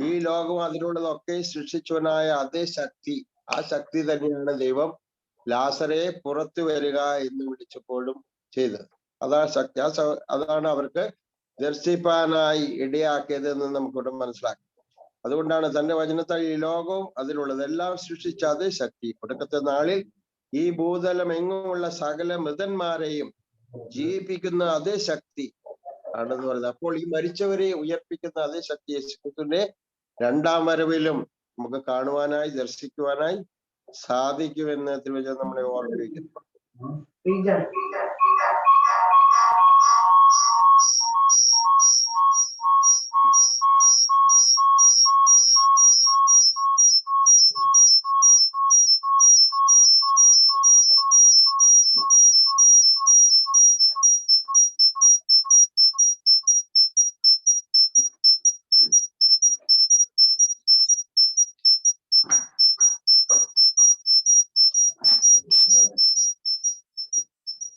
ഈ ലോകം അതിലുള്ളതൊക്കെ സൃഷ്ടിച്ചവനായ അതേ ശക്തി, ആ ശക്തി തന്നെയാണ് ദൈവം ലാസറെ പുറത്തു വരിക എന്ന് വിളിച്ചപ്പോഴും ചെയ്തത്. അതാണ് ശക്തി. അതാണ് അവർക്ക് ദർശിപ്പാനായി ഇടയാക്കിയത് എന്ന് നമുക്കിവിടെ മനസ്സിലാക്കാം. അതുകൊണ്ടാണ് തന്റെ വചനത്താൽ ഈ ലോകവും അതിലുള്ളതെല്ലാം സൃഷ്ടിച്ച അതേ ശക്തി ഒടുക്കത്തെ നാളിൽ ഈ ഭൂതലം എങ്ങുമുള്ള സകല മൃതന്മാരെയും ജീവിപ്പിക്കുന്ന അതേ ശക്തി ആണെന്ന് പറയുന്നത്. അപ്പോൾ ഈ മരിച്ചവരെ ഉയർപ്പിക്കുന്ന അതേ ശക്തി യേശുക്രിസ്തുവിന്റെ രണ്ടാം വരവിലും നമുക്ക് കാണുവാനായി ദർശിക്കുവാനായി സാധിക്കുമെന്ന് തിരുവചനം നമ്മളെ ഓർമ്മിപ്പിക്കുന്നു.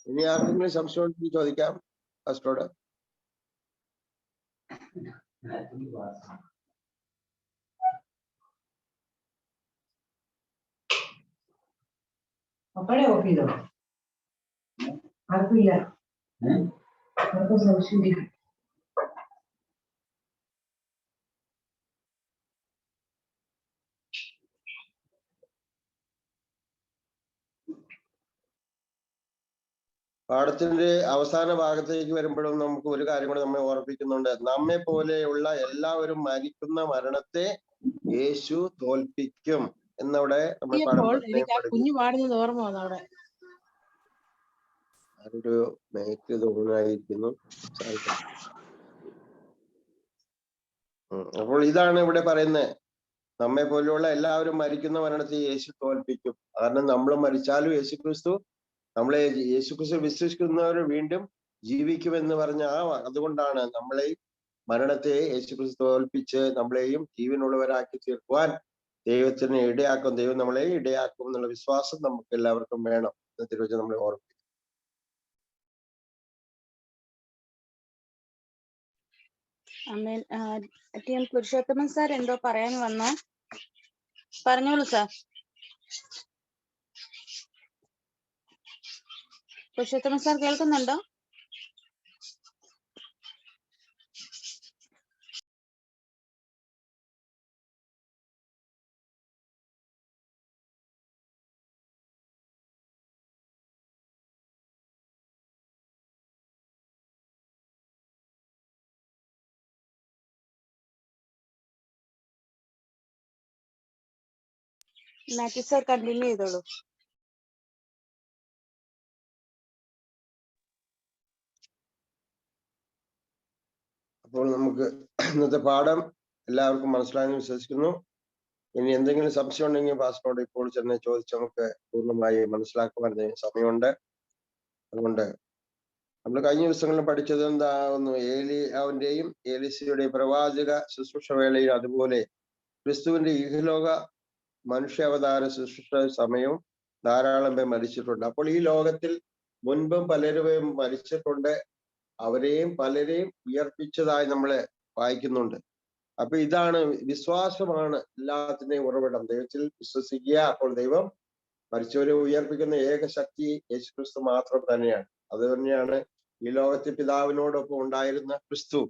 ഇനി ആർക്കെങ്കിലും സംശയം ചോദിക്കാം ഫസ്റ്റോട്. അപ്പഴേ ഓഫ് ചെയ്തോ? ആർക്കില്ല, ആർക്കും സംശയം. പാഠത്തിന്റെ അവസാന ഭാഗത്തേക്ക് വരുമ്പോഴും നമുക്ക് ഒരു കാര്യം കൂടെ നമ്മെ ഓർപ്പിക്കുന്നുണ്ട്. നമ്മെ പോലെയുള്ള എല്ലാവരും മരിക്കുന്ന മരണത്തെ യേശു തോൽപ്പിക്കും എന്നവിടെ നമ്മൾ കുഞ്ഞു പാടുന്നത് ഓർമ്മ വന്നു. അവിടെ ആരൊരു മേക്ക് തോന്നായിരിക്കുന്നു. അപ്പോൾ ഇതാണ് ഇവിടെ പറയുന്നത്, നമ്മെ പോലെയുള്ള എല്ലാവരും മരിക്കുന്ന മരണത്തെ യേശു തോൽപ്പിക്കും. കാരണം നമ്മൾ മരിച്ചാലും യേശുക്രിസ്തു നമ്മളെ, യേശുക്രിസ്തു വിശ്വസിക്കുന്നവർ വീണ്ടും ജീവിക്കുമെന്ന് പറഞ്ഞ അതുകൊണ്ടാണ് നമ്മളെ മരണത്തെ യേശുക്രിസ്തു തോൽപ്പിച്ച് നമ്മളെയും ജീവനുള്ളവരാക്കി തീർക്കുവാൻ ദൈവത്തിന് ഇടയാക്കും. ദൈവം നമ്മളെ ഇടയാക്കും എന്നുള്ള വിശ്വാസം നമുക്ക് എല്ലാവർക്കും വേണം എന്ന് തിരുവചനം നമ്മളെ ഓർമ്മിപ്പിക്കും. ആമേൻ. ടി.എം. പുരുഷോത്തമൻ സാർ എന്തോ പറയാൻ വന്നോ? പറഞ്ഞോളൂ സാർ. പുരുഷോത്തമൻ സാർ കേൾക്കുന്നുണ്ടോ? മാത്യു സാർ കണ്ടിന്യൂ ചെയ്തോളൂ. അപ്പോൾ നമുക്ക് ഇന്നത്തെ പാഠം എല്ലാവർക്കും മനസ്സിലായെന്ന് വിശ്വസിക്കുന്നു. ഇനി എന്തെങ്കിലും സംശയം ഉണ്ടെങ്കിൽ പാസ്റ്ററോട് ഇപ്പോൾ ചെന്ന് ചോദിച്ച് നമുക്ക് പൂർണ്ണമായി മനസ്സിലാക്കുവാൻ സമയമുണ്ട്. അതുകൊണ്ട് നമ്മൾ കഴിഞ്ഞ ദിവസങ്ങളിൽ പഠിച്ചത് എന്താകുന്നു? ഏലിയാവിന്റെയും ഏലിസയുടെയും പ്രവാചക ശുശ്രൂഷ വേളയിൽ, അതുപോലെ ക്രിസ്തുവിന്റെ ഇഹലോക മനുഷ്യാവതാര ശുശ്രൂഷ സമയവും ധാരാളം പേർ മരിച്ചിട്ടുണ്ട്. അപ്പോൾ ഈ ലോകത്തിൽ മുൻപും പലരും മരിച്ചിട്ടുണ്ട്. അവരെയും പലരെയും ഉയർപ്പിച്ചതായി നമ്മള് വായിക്കുന്നുണ്ട്. അപ്പൊ ഇതാണ് വിശ്വാസമാണ് എല്ലാത്തിന്റെയും ഉറവിടം. ദൈവത്തിൽ വിശ്വസിക്കുക. അപ്പോൾ ദൈവം മരിച്ചവരെ ഉയർപ്പിക്കുന്ന ഏക ശക്തി യേശുക്രിസ്തു മാത്രം തന്നെയാണ്. അത് തന്നെയാണ് ഈ ലോകത്തിൽ പിതാവിനോടൊപ്പം ഉണ്ടായിരുന്ന ക്രിസ്തു.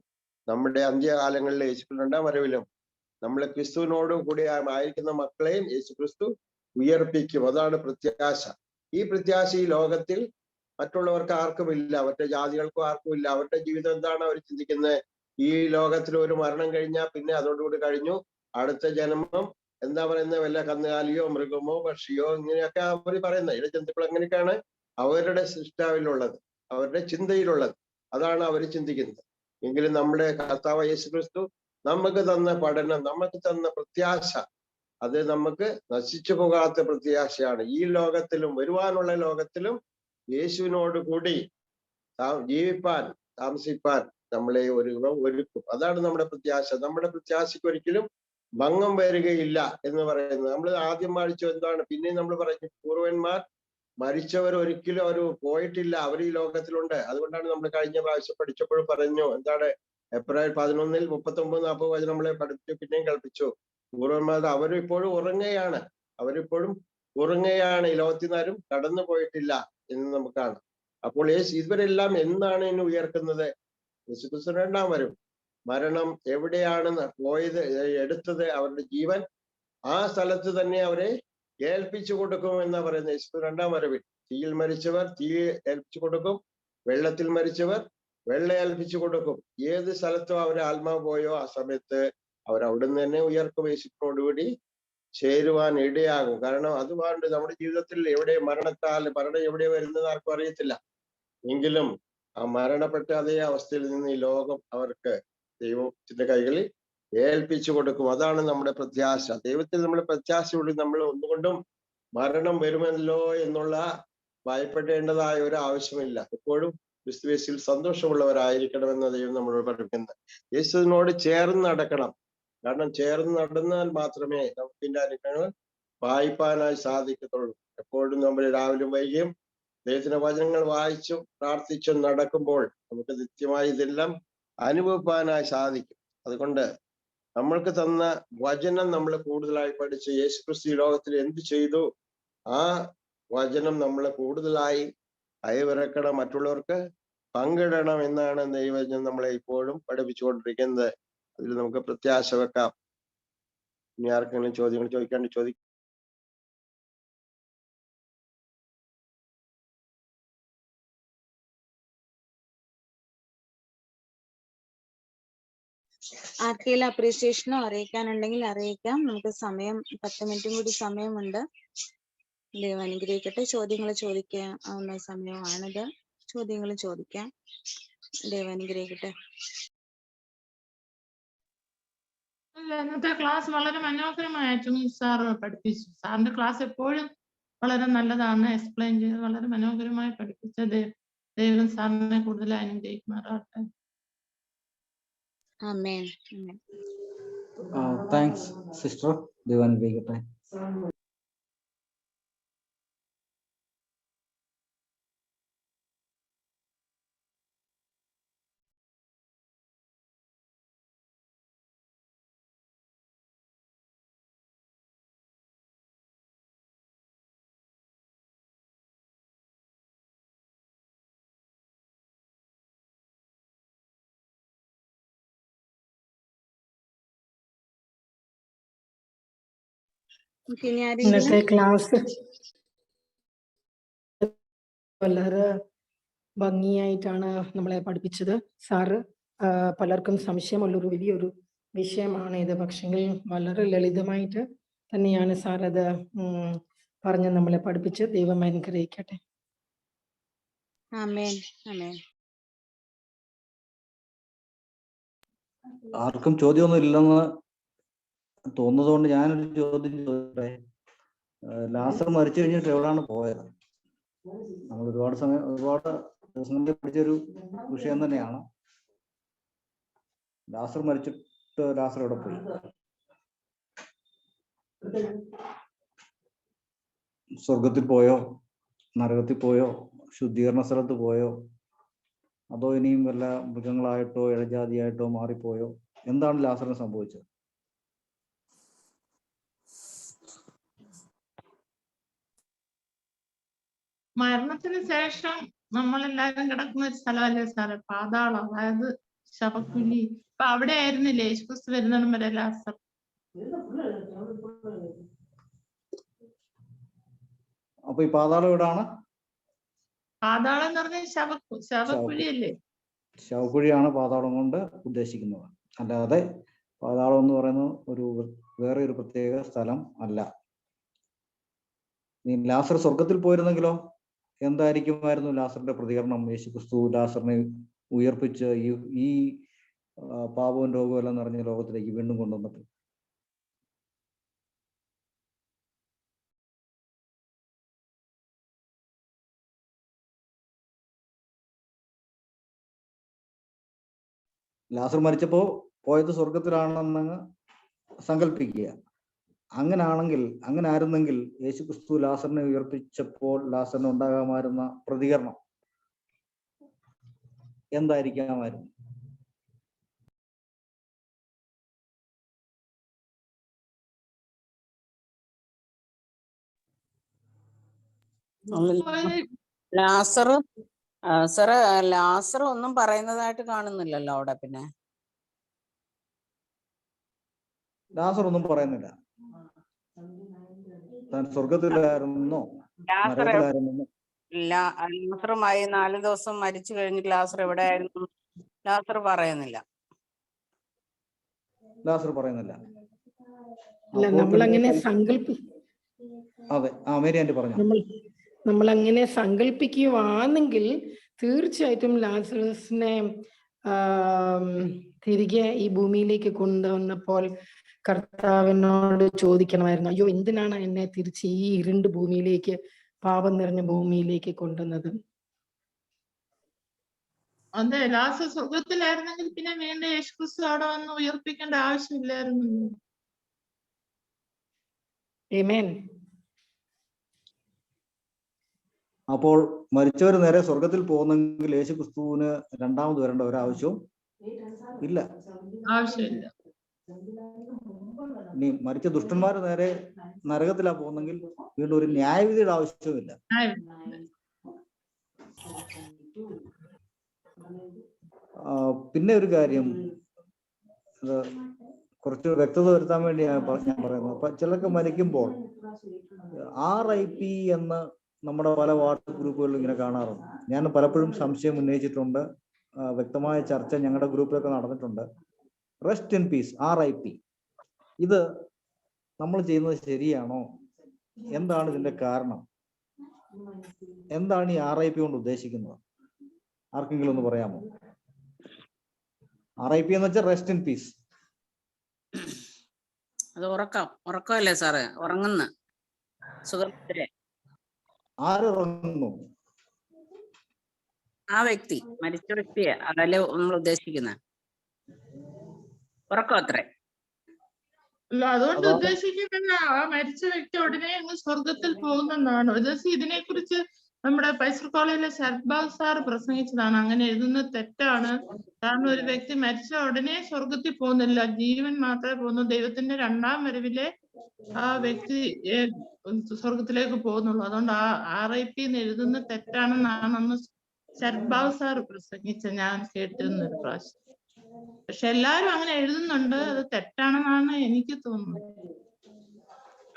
നമ്മുടെ അന്ത്യകാലങ്ങളിൽ യേശുക്രിസ്തു രണ്ടാം വരവിലും നമ്മളെ ക്രിസ്തുവിനോടും കൂടി ആയിരിക്കുന്ന മക്കളെയും യേശുക്രിസ്തു ഉയർപ്പിക്കും. അതാണ് പ്രത്യാശ. ഈ പ്രത്യാശ ഈ ലോകത്തിൽ മറ്റുള്ളവർക്ക് ആർക്കുമില്ല. അവരുടെ ജാതികൾക്കും ആർക്കുമില്ല. അവരുടെ ജീവിതം എന്താണ് അവർ ചിന്തിക്കുന്നത്? ഈ ലോകത്തിൽ ഒരു മരണം കഴിഞ്ഞാൽ പിന്നെ അതോടുകൂടി കഴിഞ്ഞു. അടുത്ത ജന്മം എന്താ പറയുന്നത്? വല്ല കന്നുകാലിയോ മൃഗമോ പക്ഷിയോ ഇങ്ങനെയൊക്കെ അവർ പറയുന്നത്. ഇഴജന്തുക്കൾ അങ്ങനെയൊക്കെയാണ് അവരുടെ സൃഷ്ടാവിലുള്ളത്, അവരുടെ ചിന്തയിലുള്ളത്. അതാണ് അവർ ചിന്തിക്കുന്നത്. എങ്കിലും നമ്മുടെ കർത്താവ് യേശുക്രിസ്തു നമുക്ക് തന്ന പഠനം, നമുക്ക് തന്ന പ്രത്യാശ, അത് നമുക്ക് നശിച്ചു പോകാത്ത പ്രത്യാശയാണ്. ഈ ലോകത്തിലും വരുവാനുള്ള ലോകത്തിലും യേശുവിനോട് കൂടി ജീവിപ്പാൻ, താമസിപ്പാൻ നമ്മളെ ഒരുക്കും. അതാണ് നമ്മുടെ പ്രത്യാശ. നമ്മുടെ പ്രത്യാശയ്ക്ക് ഒരിക്കലും ഭംഗം വരികയില്ല എന്ന് പറയുന്നത്. നമ്മൾ ആദ്യം പഠിച്ചു എന്താണ്? പിന്നെയും നമ്മൾ പറഞ്ഞു പൂർവന്മാർ മരിച്ചവർ ഒരിക്കലും അവർ പോയിട്ടില്ല, അവർ ഈ ലോകത്തിലുണ്ട്. അതുകൊണ്ടാണ് നമ്മൾ കഴിഞ്ഞ പ്രാവശ്യം പഠിച്ചപ്പോഴും പറഞ്ഞു എന്താണ്? ഏപ്രിൽ 11 39-40 വചനം നമ്മളെ പഠിപ്പിച്ചു, പിന്നെയും കൽപ്പിച്ചു. പൂർവന്മാർ അവരിപ്പോഴും ഉറങ്ങുകയാണ്, അവരിപ്പോഴും ഉറങ്ങുകയാണ്. ഈ ലോകത്തിനാരും കടന്നു പോയിട്ടില്ല എന്ന് നമുക്ക് കാണാം. അപ്പോൾ ഇവരെല്ലാം എന്നാണ് ഇനി ഉയർക്കുന്നത്? യേശുക്രിസ്തു രണ്ടാം വരും. മരണം എവിടെയാണ് പോയത്, എടുത്തത്, അവരുടെ ജീവൻ ആ സ്ഥലത്ത് തന്നെ അവരെ ഏൽപ്പിച്ചു കൊടുക്കും എന്നാ പറയുന്നത്. യേശു രണ്ടാം വരവിൽ തീയിൽ മരിച്ചവർ തീ ഏൽപ്പിച്ചു കൊടുക്കും, വെള്ളത്തിൽ മരിച്ചവർ വെള്ളം ഏൽപ്പിച്ചു കൊടുക്കും. ഏത് സ്ഥലത്തും അവരെ ആത്മാവ് പോയോ ആ സമയത്ത് അവർ അവിടുന്ന് തന്നെ ഉയർക്കും, യേശുവിനോടുകൂടി ചേരുവാൻ ഇടയാകും. കാരണം അതുകൊണ്ട് നമ്മുടെ ജീവിതത്തിൽ എവിടെ മരണം എവിടെ വരുന്നത് ആർക്കും അറിയത്തില്ല. എങ്കിലും ആ മരണപ്പെട്ട അതേ അവസ്ഥയിൽ നിന്ന് ഈ ലോകം അവർക്ക് ദൈവത്തിന്റെ കൈകളിൽ ഏൽപ്പിച്ചു കൊടുക്കും. അതാണ് നമ്മുടെ പ്രത്യാശ. ദൈവത്തിൽ നമ്മുടെ പ്രത്യാശയോട് നമ്മൾ ഒന്നുകൊണ്ടും മരണം വരുമല്ലോ എന്നുള്ള ഭയപ്പെടേണ്ടതായ ഒരു ആവശ്യമില്ല. എപ്പോഴും ക്രിസ്തുയേശുവിൽ സന്തോഷമുള്ളവരായിരിക്കണമെന്ന് ദൈവം നമ്മളോട് പഠിപ്പിക്കുന്നത്. യേശുവിനോട് ചേർന്ന് നടക്കണം. കാരണം ചേർന്ന് നടന്നാൽ മാത്രമേ നമുക്ക് ഇതിന്റെ അനുഗ്രഹങ്ങൾ വായിപ്പാനായി സാധിക്കത്തുള്ളൂ. എപ്പോഴും നമ്മൾ രാവിലെ വൈകിയും ദൈവത്തിന്റെ വചനങ്ങൾ വായിച്ചും പ്രാർത്ഥിച്ചും നടക്കുമ്പോൾ നമുക്ക് നിത്യമായി ഇതെല്ലാം അനുഭവിപ്പാനായി സാധിക്കും. അതുകൊണ്ട് നമ്മൾക്ക് തന്ന വചനം നമ്മൾ കൂടുതലായി പഠിച്ച് യേശുക്രിസ്തു ലോകത്തിൽ എന്ത് ചെയ്തു ആ വചനം നമ്മൾ കൂടുതലായി അയവിറക്കണം, മറ്റുള്ളവർക്ക് പങ്കിടണം എന്നാണ് ദൈവവചനം നമ്മളെ ഇപ്പോഴും പഠിപ്പിച്ചുകൊണ്ടിരിക്കുന്നത്. അതിൽ നമുക്ക് പ്രത്യാശ വെക്കാം. ഇനി ആർക്കെങ്കിലും ചോദ്യങ്ങൾ ചോദിക്കാണ്ട് ആർക്കെങ്കിലും അപ്രീസിയേഷനോ അറിയിക്കാനുണ്ടെങ്കിൽ അറിയിക്കാം. നമുക്ക് സമയം 10 മിനിറ്റും കൂടി സമയമുണ്ട്. ദൈവം അനുഗ്രഹിക്കട്ടെ. ചോദ്യങ്ങൾ ചോദിക്കാവുന്ന സമയമാണിത്. ചോദ്യങ്ങൾ ചോദിക്കാം. ദൈവം അനുഗ്രഹിക്കട്ടെ. അല്ല, ഇന്നത്തെ ക്ലാസ് വളരെ മനോഹരമായിട്ടും സാർ പഠിപ്പിച്ചു. സാറിന്റെ ക്ലാസ് എപ്പോഴും വളരെ നല്ലതാണ്. എക്സ്പ്ലെയിൻ ചെയ്ത് വളരെ മനോഹരമായി പഠിപ്പിച്ചത്. ദൈവം സാറിനെ കൂടുതൽ അനുഗ്രഹിക്കുമാറാകട്ടെ. ആമേൻ. Thanks sister. ദൈവം അനുഗ്രഹിക്കട്ടെ. ഇനി ആരെങ്കിലും? ഇന്നത്തെ ക്ലാസ് വളരെ ഭംഗിയായിട്ടാണ് നമ്മളെ പഠിപ്പിച്ചത് സാറ്. പലർക്കും സംശയമുള്ളൊരു വലിയൊരു വിഷയമാണ് ഇത്. പക്ഷെങ്കിൽ വളരെ ലളിതമായിട്ട് തന്നെയാണ് സാർ അത് പറഞ്ഞ് നമ്മളെ പഠിപ്പിച്ച്. ദൈവം അനുഗ്രഹിക്കട്ടെ. ആമേൻ ആമേൻ. ആർക്കും ചോദ്യമൊന്നും ഇല്ലെന്ന് തോന്നുന്നതുകൊണ്ട് ഞാനൊരു ചോദ്യം ചോദിക്കട്ടെ. ലാസർ മരിച്ചു കഴിഞ്ഞിട്ട് എവിടെയാണ് പോയത്? നമ്മൾ ഒരുപാട് ദിവസങ്ങളിൽ പഠിച്ചൊരു വിഷയം തന്നെയാണ്. ലാസർ മരിച്ചിട്ട് ലാസർ എവിടെ പോയി? സ്വർഗത്തിൽ പോയോ? നരകത്തിൽ പോയോ? ശുദ്ധീകരണ സ്ഥലത്ത് പോയോ? അതോ ഇനിയും വല്ല മൃഗങ്ങളായിട്ടോ ഇഴജാതിയായിട്ടോ മാറിപ്പോയോ? എന്താണ് ലാസറിന് സംഭവിച്ചത്? മരണത്തിന് ശേഷം നമ്മളെല്ലാവരും കിടക്കുന്ന ഒരു സ്ഥലമല്ലേ സാറേ പാതാളം, അതായത് ശവക്കുഴി. അപ്പൊ അവിടെ ആയിരുന്നില്ലേ യേശുക്രിസ്തു വരുന്നതും വരെ ലാസർ? അപ്പൊ ഈ പാതാളം എവിടാണ്? പാതാളം എന്ന് പറഞ്ഞാൽ ശവക്കുഴിയല്ലേ? ശവക്കുഴിയാണ് പാതാളം കൊണ്ട് ഉദ്ദേശിക്കുന്നത്. അല്ലാതെ പാതാളം എന്ന് പറയുന്നത് വേറെ ഒരു പ്രത്യേക സ്ഥലം അല്ല. ഈ ലാസർ സ്വർഗത്തിൽ പോയിരുന്നെങ്കിലോ എന്തായിരിക്കുമായിരുന്നു ലാസറിന്റെ പ്രതികരണം? യേശുക്രിസ്തു ലാസറിനെ ഉയർപ്പിച്ച് ഈ പാപവും രോഗവും എല്ലാം നിറഞ്ഞ ലോകത്തിലേക്ക് വീണ്ടും കൊണ്ടുവന്നിട്ട് ലാസർ മരിച്ചപ്പോ പോയത് സ്വർഗത്തിലാണെന്ന് സങ്കല്പിക്കുക. അങ്ങനെ ആയിരുന്നെങ്കിൽ യേശുക്രിസ്തു ലാസറിനെ ഉയർപ്പിച്ചപ്പോൾ ലാസറിന് ഉണ്ടാകാമായിരുന്ന പ്രതികരണം എന്തായിരിക്കാമായിരുന്നു? ലാസർ ഒന്നും പറയുന്നതായിട്ട് കാണുന്നില്ലല്ലോ അവിടെ. പിന്നെ ലാസർ ഒന്നും പറയുന്നില്ല. താൻ സ്വർഗത്തിലായിരുന്നോ നരകത്തിലായിരുന്നോ? ലാസറുമായി 4 ദിവസം മരിച്ചു കഴിഞ്ഞിട്ട് ലാസർ എവിടെയായിരുന്നു? ലാസർ പറയുന്നില്ല. നമ്മളങ്ങനെ അതെ, മേരി ആന്റി പറഞ്ഞു. നമ്മളങ്ങനെ സങ്കല്പിക്കുകയാണെങ്കിൽ തീർച്ചയായിട്ടും ലാസറസിനെ തിരികെ ഈ ഭൂമിയിലേക്ക് കൊണ്ടുവന്നപ്പോൾ കർത്താവിനോട് ചോദിക്കണമായിരുന്നു, അയ്യോ എന്തിനാണ് എന്നെ തിരിച്ച് ഈ ഇരുണ്ട് ഭൂമിയിലേക്ക്, പാപം നിറഞ്ഞ ഭൂമിയിലേക്ക് കൊണ്ടുവന്നത്? അതെ, ലാസർ സ്വർഗത്തിലായിരുന്നെങ്കിൽ പിന്നെ വീണ്ടും യേശുക്രിസ്തു അവിടെ വന്ന് ഉയർപ്പിക്കേണ്ട ആവശ്യമില്ലായിരുന്നു. ആമേൻ. അപ്പോൾ മരിച്ചവർ നേരെ സ്വർഗത്തിൽ പോകുന്നെങ്കിൽ യേശുക്രിസ്തുവിന് രണ്ടാമത് വരേണ്ട ഒരാവശ്യവും ഇല്ല. ഇനി മരിച്ച ദുഷ്ടന്മാര് നേരെ നരകത്തിലാ പോകുന്നെങ്കിൽ വീണ്ടും ഒരു ന്യായവിധിയുടെ ആവശ്യവുമില്ല. പിന്നെ ഒരു കാര്യം, കുറച്ച് വ്യക്തത വരുത്താൻ വേണ്ടിയാണ് ഞാൻ പറയുന്നത്. അപ്പൊ ചിലർക്ക് മരിക്കുമ്പോൾ RIP എന്ന് നമ്മുടെ പല വാട്സപ്പ് ഗ്രൂപ്പുകളിലും ഇങ്ങനെ കാണാറുണ്ട്. ഞാൻ പലപ്പോഴും സംശയം ഉന്നയിച്ചിട്ടുണ്ട്. വ്യക്തമായ ചർച്ച ഞങ്ങളുടെ ഗ്രൂപ്പിലൊക്കെ നടന്നിട്ടുണ്ട്. Rest in peace, RIP. ഇത് നമ്മൾ ചെയ്യുന്നത് ശരിയാണോ? എന്താണ് ഇതിന്റെ കാരണം? എന്താണ് ഈ RIP കൊണ്ട് ഉദ്ദേശിക്കുന്നത്? ആർക്കെങ്കിലും ഒന്ന് പറയാമോ? RIP എന്ന് വെച്ചാൽ റെസ്റ്റ് ഇൻ പീസ്. അത് ഉറക്കമല്ലേ സാറേ? ഉറങ്ങുന്ന സുഖത്തിലെ ആരുറങ്ങുന്നു? ആ വ്യക്തി, മരിച്ച വ്യക്തിയെ അതല്ലേ നമ്മൾ ഉദ്ദേശിക്കുന്നത്? ഉറക്കം അത്രേ. അല്ല, അതുകൊണ്ട് ഉദ്ദേശിക്കുന്നത് ആ മരിച്ച വ്യക്തി ഉടനെ അങ്ങ് സ്വർഗത്തിൽ പോകുന്നതാണ്. ഒരു ദിവസം ഇതിനെ കുറിച്ച് നമ്മുടെ പൈസർ കോളേജിലെ ശരത്ബാബു സാർ പ്രസംഗിച്ചതാണ്. അങ്ങനെ എഴുതുന്നത് തെറ്റാണ്. കാരണം ഒരു വ്യക്തി മരിച്ച ഉടനെ സ്വർഗത്തിൽ പോകുന്നില്ല, ജീവൻ മാത്രമേ പോകുന്നു. ദൈവത്തിന്റെ രണ്ടാം വരവിലെ ആ വ്യക്തി സ്വർഗത്തിലേക്ക് പോകുന്നുള്ളൂ. അതുകൊണ്ട് RIP എന്ന് എഴുതുന്നത് തെറ്റാണെന്നാണ് അന്ന് ശരത്ബാബു സാർ പ്രസംഗിച്ച ഞാൻ കേട്ടിരുന്ന ഒരു പ്രാവശ്യം. പക്ഷെ എല്ലാരും അങ്ങനെ എഴുതുന്നുണ്ട്, അത് തെറ്റാണെന്നാണ് എനിക്ക് തോന്നുന്നത്.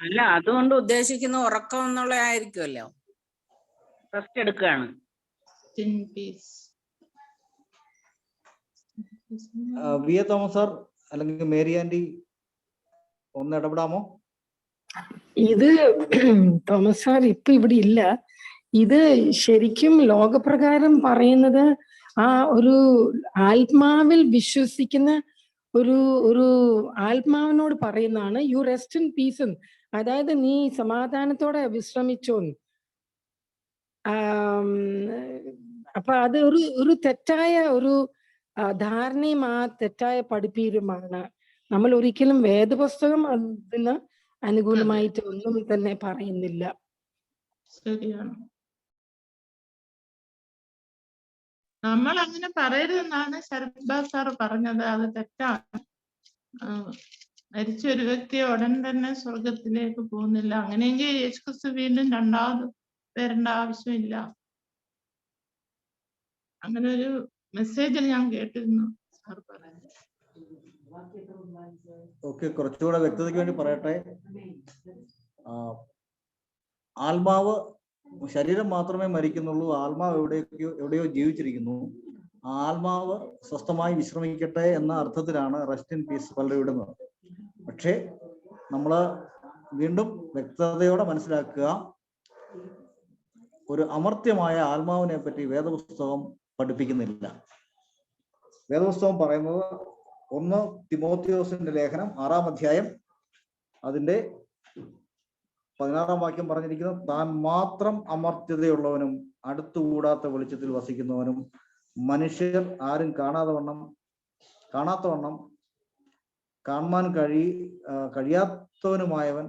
അല്ല, അതുകൊണ്ട് ഉദ്ദേശിക്കുന്ന ഉറക്കം എന്നുള്ള ആയിരിക്കുമല്ലോ. റെസ്റ്റ് എടുക്കുകയാണ്. in peace. V A Thomas sir അല്ലെങ്കിൽ മേരി ആന്റി ഒന്ന് ഇടപെടാമോ? ഇത് തോമസ് സാർ ഇപ്പൊ ഇവിടെ ഇല്ല. ഇത് ശരിക്കും ലോകപ്രകാരം പറയുന്നത് ആ ഒരു ആത്മാവിൽ വിശ്വസിക്കുന്ന ഒരു ആത്മാവിനോട് പറയുന്നതാണ് യു റെസ്റ്റ് ഇൻ പീസ്. അതായത് നീ സമാധാനത്തോടെ വിശ്രമിച്ചോന്ന്. അപ്പൊ അത് ഒരു തെറ്റായ ഒരു ധാരണയും ആ തെറ്റായ പഠിപ്പീരുമാണ്. നമ്മൾ ഒരിക്കലും വേദപുസ്തകം അതിന് അനുകൂലമായിട്ട് ഒന്നും തന്നെ പറയുന്നില്ല. ശരിയാണ്. നമ്മൾ അങ്ങനെ പറയരുതെന്നാണ് ശരത് സാർ പറഞ്ഞത്. അത് തെറ്റാണ്. മരിച്ച ഒരു വ്യക്തി ഉടൻ തന്നെ സ്വർഗത്തിലേക്ക് പോകുന്നില്ല. അങ്ങനെയെങ്കിൽ യേശുക്രിസ്തു വീണ്ടും രണ്ടാമത് വരേണ്ട ആവശ്യമില്ല. അങ്ങനെ ഒരു മെസ്സേജ് ഞാൻ കേട്ടിരുന്നു സാർ പറയുന്നത്. ഓക്കെ, കുറച്ചുകൂടെ വ്യക്തതയ്ക്ക് വേണ്ടി പറയട്ടെ. ആത്മാവ്, ശരീരം മാത്രമേ മരിക്കുന്നുള്ളൂ. ആത്മാവ് എവിടെയോ ജീവിച്ചിരിക്കുന്നു. ആത്മാവ് സ്വസ്ഥമായി വിശ്രമിക്കട്ടെ എന്ന അർത്ഥത്തിലാണ് റെസ്റ്റ് ഇൻ പീസ് പലരും ഇടുന്നത്. പക്ഷേ നമ്മൾ വീണ്ടും വ്യക്തതയോടെ മനസ്സിലാക്കുക, ഒരു അമർത്യമായ ആത്മാവിനെ പറ്റി വേദപുസ്തകം പഠിപ്പിക്കുന്നില്ല. വേദപുസ്തകം പറയുന്നത് 1 തിമോത്തിയോസിന്റെ ലേഖനം 6-ാം അധ്യായം അതിന്റെ 16-ാം വാക്യം പറഞ്ഞിരിക്കുന്നത്, താൻ മാത്രം അമർത്യതയുള്ളവനും അടുത്തുകൂടാത്ത വെളിച്ചത്തിൽ വസിക്കുന്നവനും മനുഷ്യർ ആരും കാണാത്തവണ്ണം കാണാൻ കഴിയാത്തവനുമായവൻ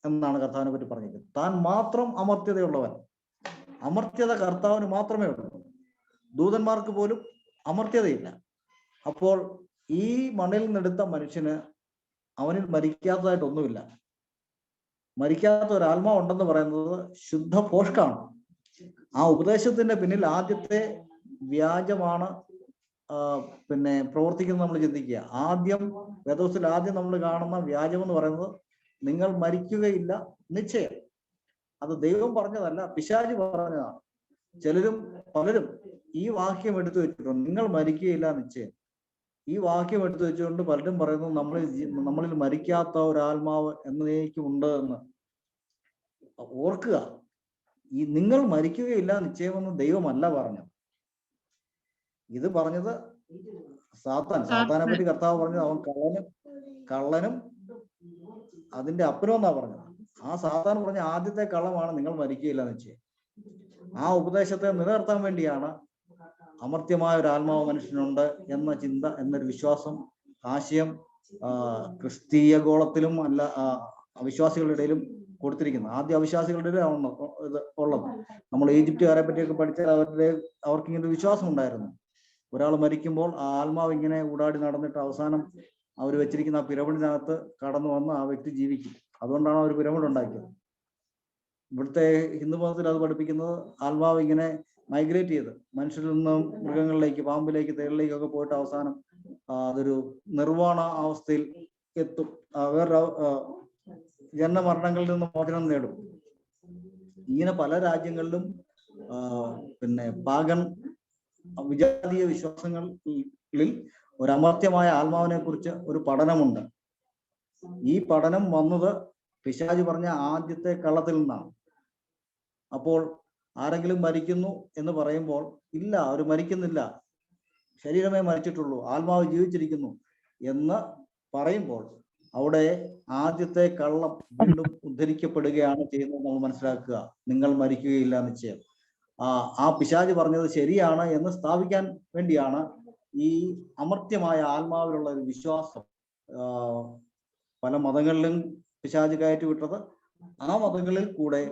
എന്നാണ് കർത്താവിനെ പറ്റി പറഞ്ഞിരിക്കുന്നത്. താൻ മാത്രം അമർത്യതയുള്ളവൻ. അമർത്യത കർത്താവിന് മാത്രമേ ഉള്ളൂ. ദൂതന്മാർക്ക് പോലും അമർത്യതയില്ല. അപ്പോൾ ഈ മണ്ണിൽ നിന്നെടുത്ത മനുഷ്യന് അവനിൽ മരിക്കാത്തതായിട്ടൊന്നുമില്ല. മരിക്കാത്ത ഒരു ആത്മാവ് ഉണ്ടെന്ന് പറയുന്നത് ശുദ്ധ പോഷ്കാണ്. ആ ഉപദേശത്തിന്റെ പിന്നിൽ ആദ്യത്തെ വ്യാജമാണ് പ്രവർത്തിക്കുന്നത്. നമ്മൾ ചിന്തിക്കുക, വേദപുസ്തകത്തിൽ ആദ്യം നമ്മൾ കാണുന്ന വ്യാജം എന്ന് പറയുന്നത് നിങ്ങൾ മരിക്കുകയില്ല നിശ്ചയം. അത് ദൈവം പറഞ്ഞതല്ല, പിശാച് പറഞ്ഞതാണ്. പലരും ഈ വാക്യം എടുത്തു വെച്ചിട്ടുണ്ട്, നിങ്ങൾ മരിക്കുകയില്ല നിശ്ചയം. ഈ വാക്യം എടുത്തു വെച്ചുകൊണ്ട് പലരും പറയുന്നു നമ്മളിൽ മരിക്കാത്ത ഒരു ആത്മാവ് എന്നേക്കും ഉണ്ട് എന്ന്. ഓർക്കുക, ഈ നിങ്ങൾ മരിക്കുകയില്ല നിശ്ചയമെന്ന് ദൈവമല്ല പറഞ്ഞത്. ഇത് പറഞ്ഞത് സാത്താനെ പറ്റി കർത്താവ് പറഞ്ഞത് അവൻ കള്ളനും അതിന്റെ അപ്പനും എന്നാ പറഞ്ഞത്. ആ സാത്താൻ പറഞ്ഞ ആദ്യത്തെ കള്ളമാണ് നിങ്ങൾ മരിക്കുകയില്ല നിശ്ചയം. ആ ഉപദേശത്തെ നിലനിർത്താൻ വേണ്ടിയാണ് അമർത്യമായ ഒരു ആത്മാവ് മനുഷ്യനുണ്ട് എന്ന ചിന്ത, എന്നൊരു വിശ്വാസം, ആശയം ക്രിസ്തീയ ഗോളത്തിലും അല്ല അവിശ്വാസികളുടെ ഇടയിലും കൊടുത്തിരിക്കുന്നത്. ആദ്യ അവിശ്വാസികളുടെ ഇടയിലാണ് ഇത് ഉള്ളത്. നമ്മൾ ഈജിപ്തുകാരെ പറ്റിയൊക്കെ പഠിച്ചാൽ അവർക്ക് ഇങ്ങനെ ഒരു വിശ്വാസം ഉണ്ടായിരുന്നു. ഒരാൾ മരിക്കുമ്പോൾ ആ ആത്മാവ് ഇങ്ങനെ ഊടാടി നടന്നിട്ട് അവസാനം അവർ വെച്ചിരിക്കുന്ന ആ പിരമിഡിനകത്ത് കടന്നു വന്ന് ആ വ്യക്തി ജീവിക്കും. അതുകൊണ്ടാണ് അവർ പിരമിഡ് ഉണ്ടാക്കിയത്. ഇവിടുത്തെ ഹിന്ദു മതത്തിൽ അത് പഠിപ്പിക്കുന്നത് ആത്മാവ് ഇങ്ങനെ മൈഗ്രേറ്റ് ചെയ്ത് മനുഷ്യരിൽ നിന്നും മൃഗങ്ങളിലേക്ക്, പാമ്പിലേക്ക്, തേളിലേക്കൊക്കെ പോയിട്ട് അവസാനം അതൊരു നിർവ്വാണ അവസ്ഥയിൽ എത്തും. വേറെ ജന്മമരണങ്ങളിൽ നിന്ന് മോചനം നേടും. ഇങ്ങനെ പല രാജ്യങ്ങളിലും പാഗൻ വിജാതീയ വിശ്വാസങ്ങളിൽ ഒരു അമർത്യമായ ആത്മാവിനെ കുറിച്ച് ഒരു പഠനമുണ്ട്. ഈ പഠനം വന്നത് പിശാച് പറഞ്ഞ ആദ്യത്തെ കള്ളത്തിൽ നിന്നാണ്. അപ്പോൾ ആരെങ്കിലും മരിക്കുന്നു എന്ന് പറയുമ്പോൾ ഇല്ല, അവർ മരിക്കുന്നില്ല, ശരീരമേ മരിച്ചിട്ടുള്ളൂ, ആത്മാവ് ജീവിച്ചിരിക്കുന്നു എന്ന് പറയുമ്പോൾ അവിടെ ആദ്യത്തെ കള്ളം വീണ്ടും ഉദ്ധരിക്കപ്പെടുകയാണ് ചെയ്യുന്നത്. നമ്മൾ മനസ്സിലാക്കുക, നിങ്ങൾ മരിക്കുകയില്ല നിശ്ചയം. ആ പിശാച് പറഞ്ഞത് ശരിയാണ് എന്ന് സ്ഥാപിക്കാൻ വേണ്ടിയാണ് ഈ അമർത്യമായ ആത്മാവിലുള്ള ഒരു വിശ്വാസം പല മതങ്ങളിലും പിശാച് കയറ്റി വിട്ടത്. ആ മതങ്ങളിൽ കൂടെ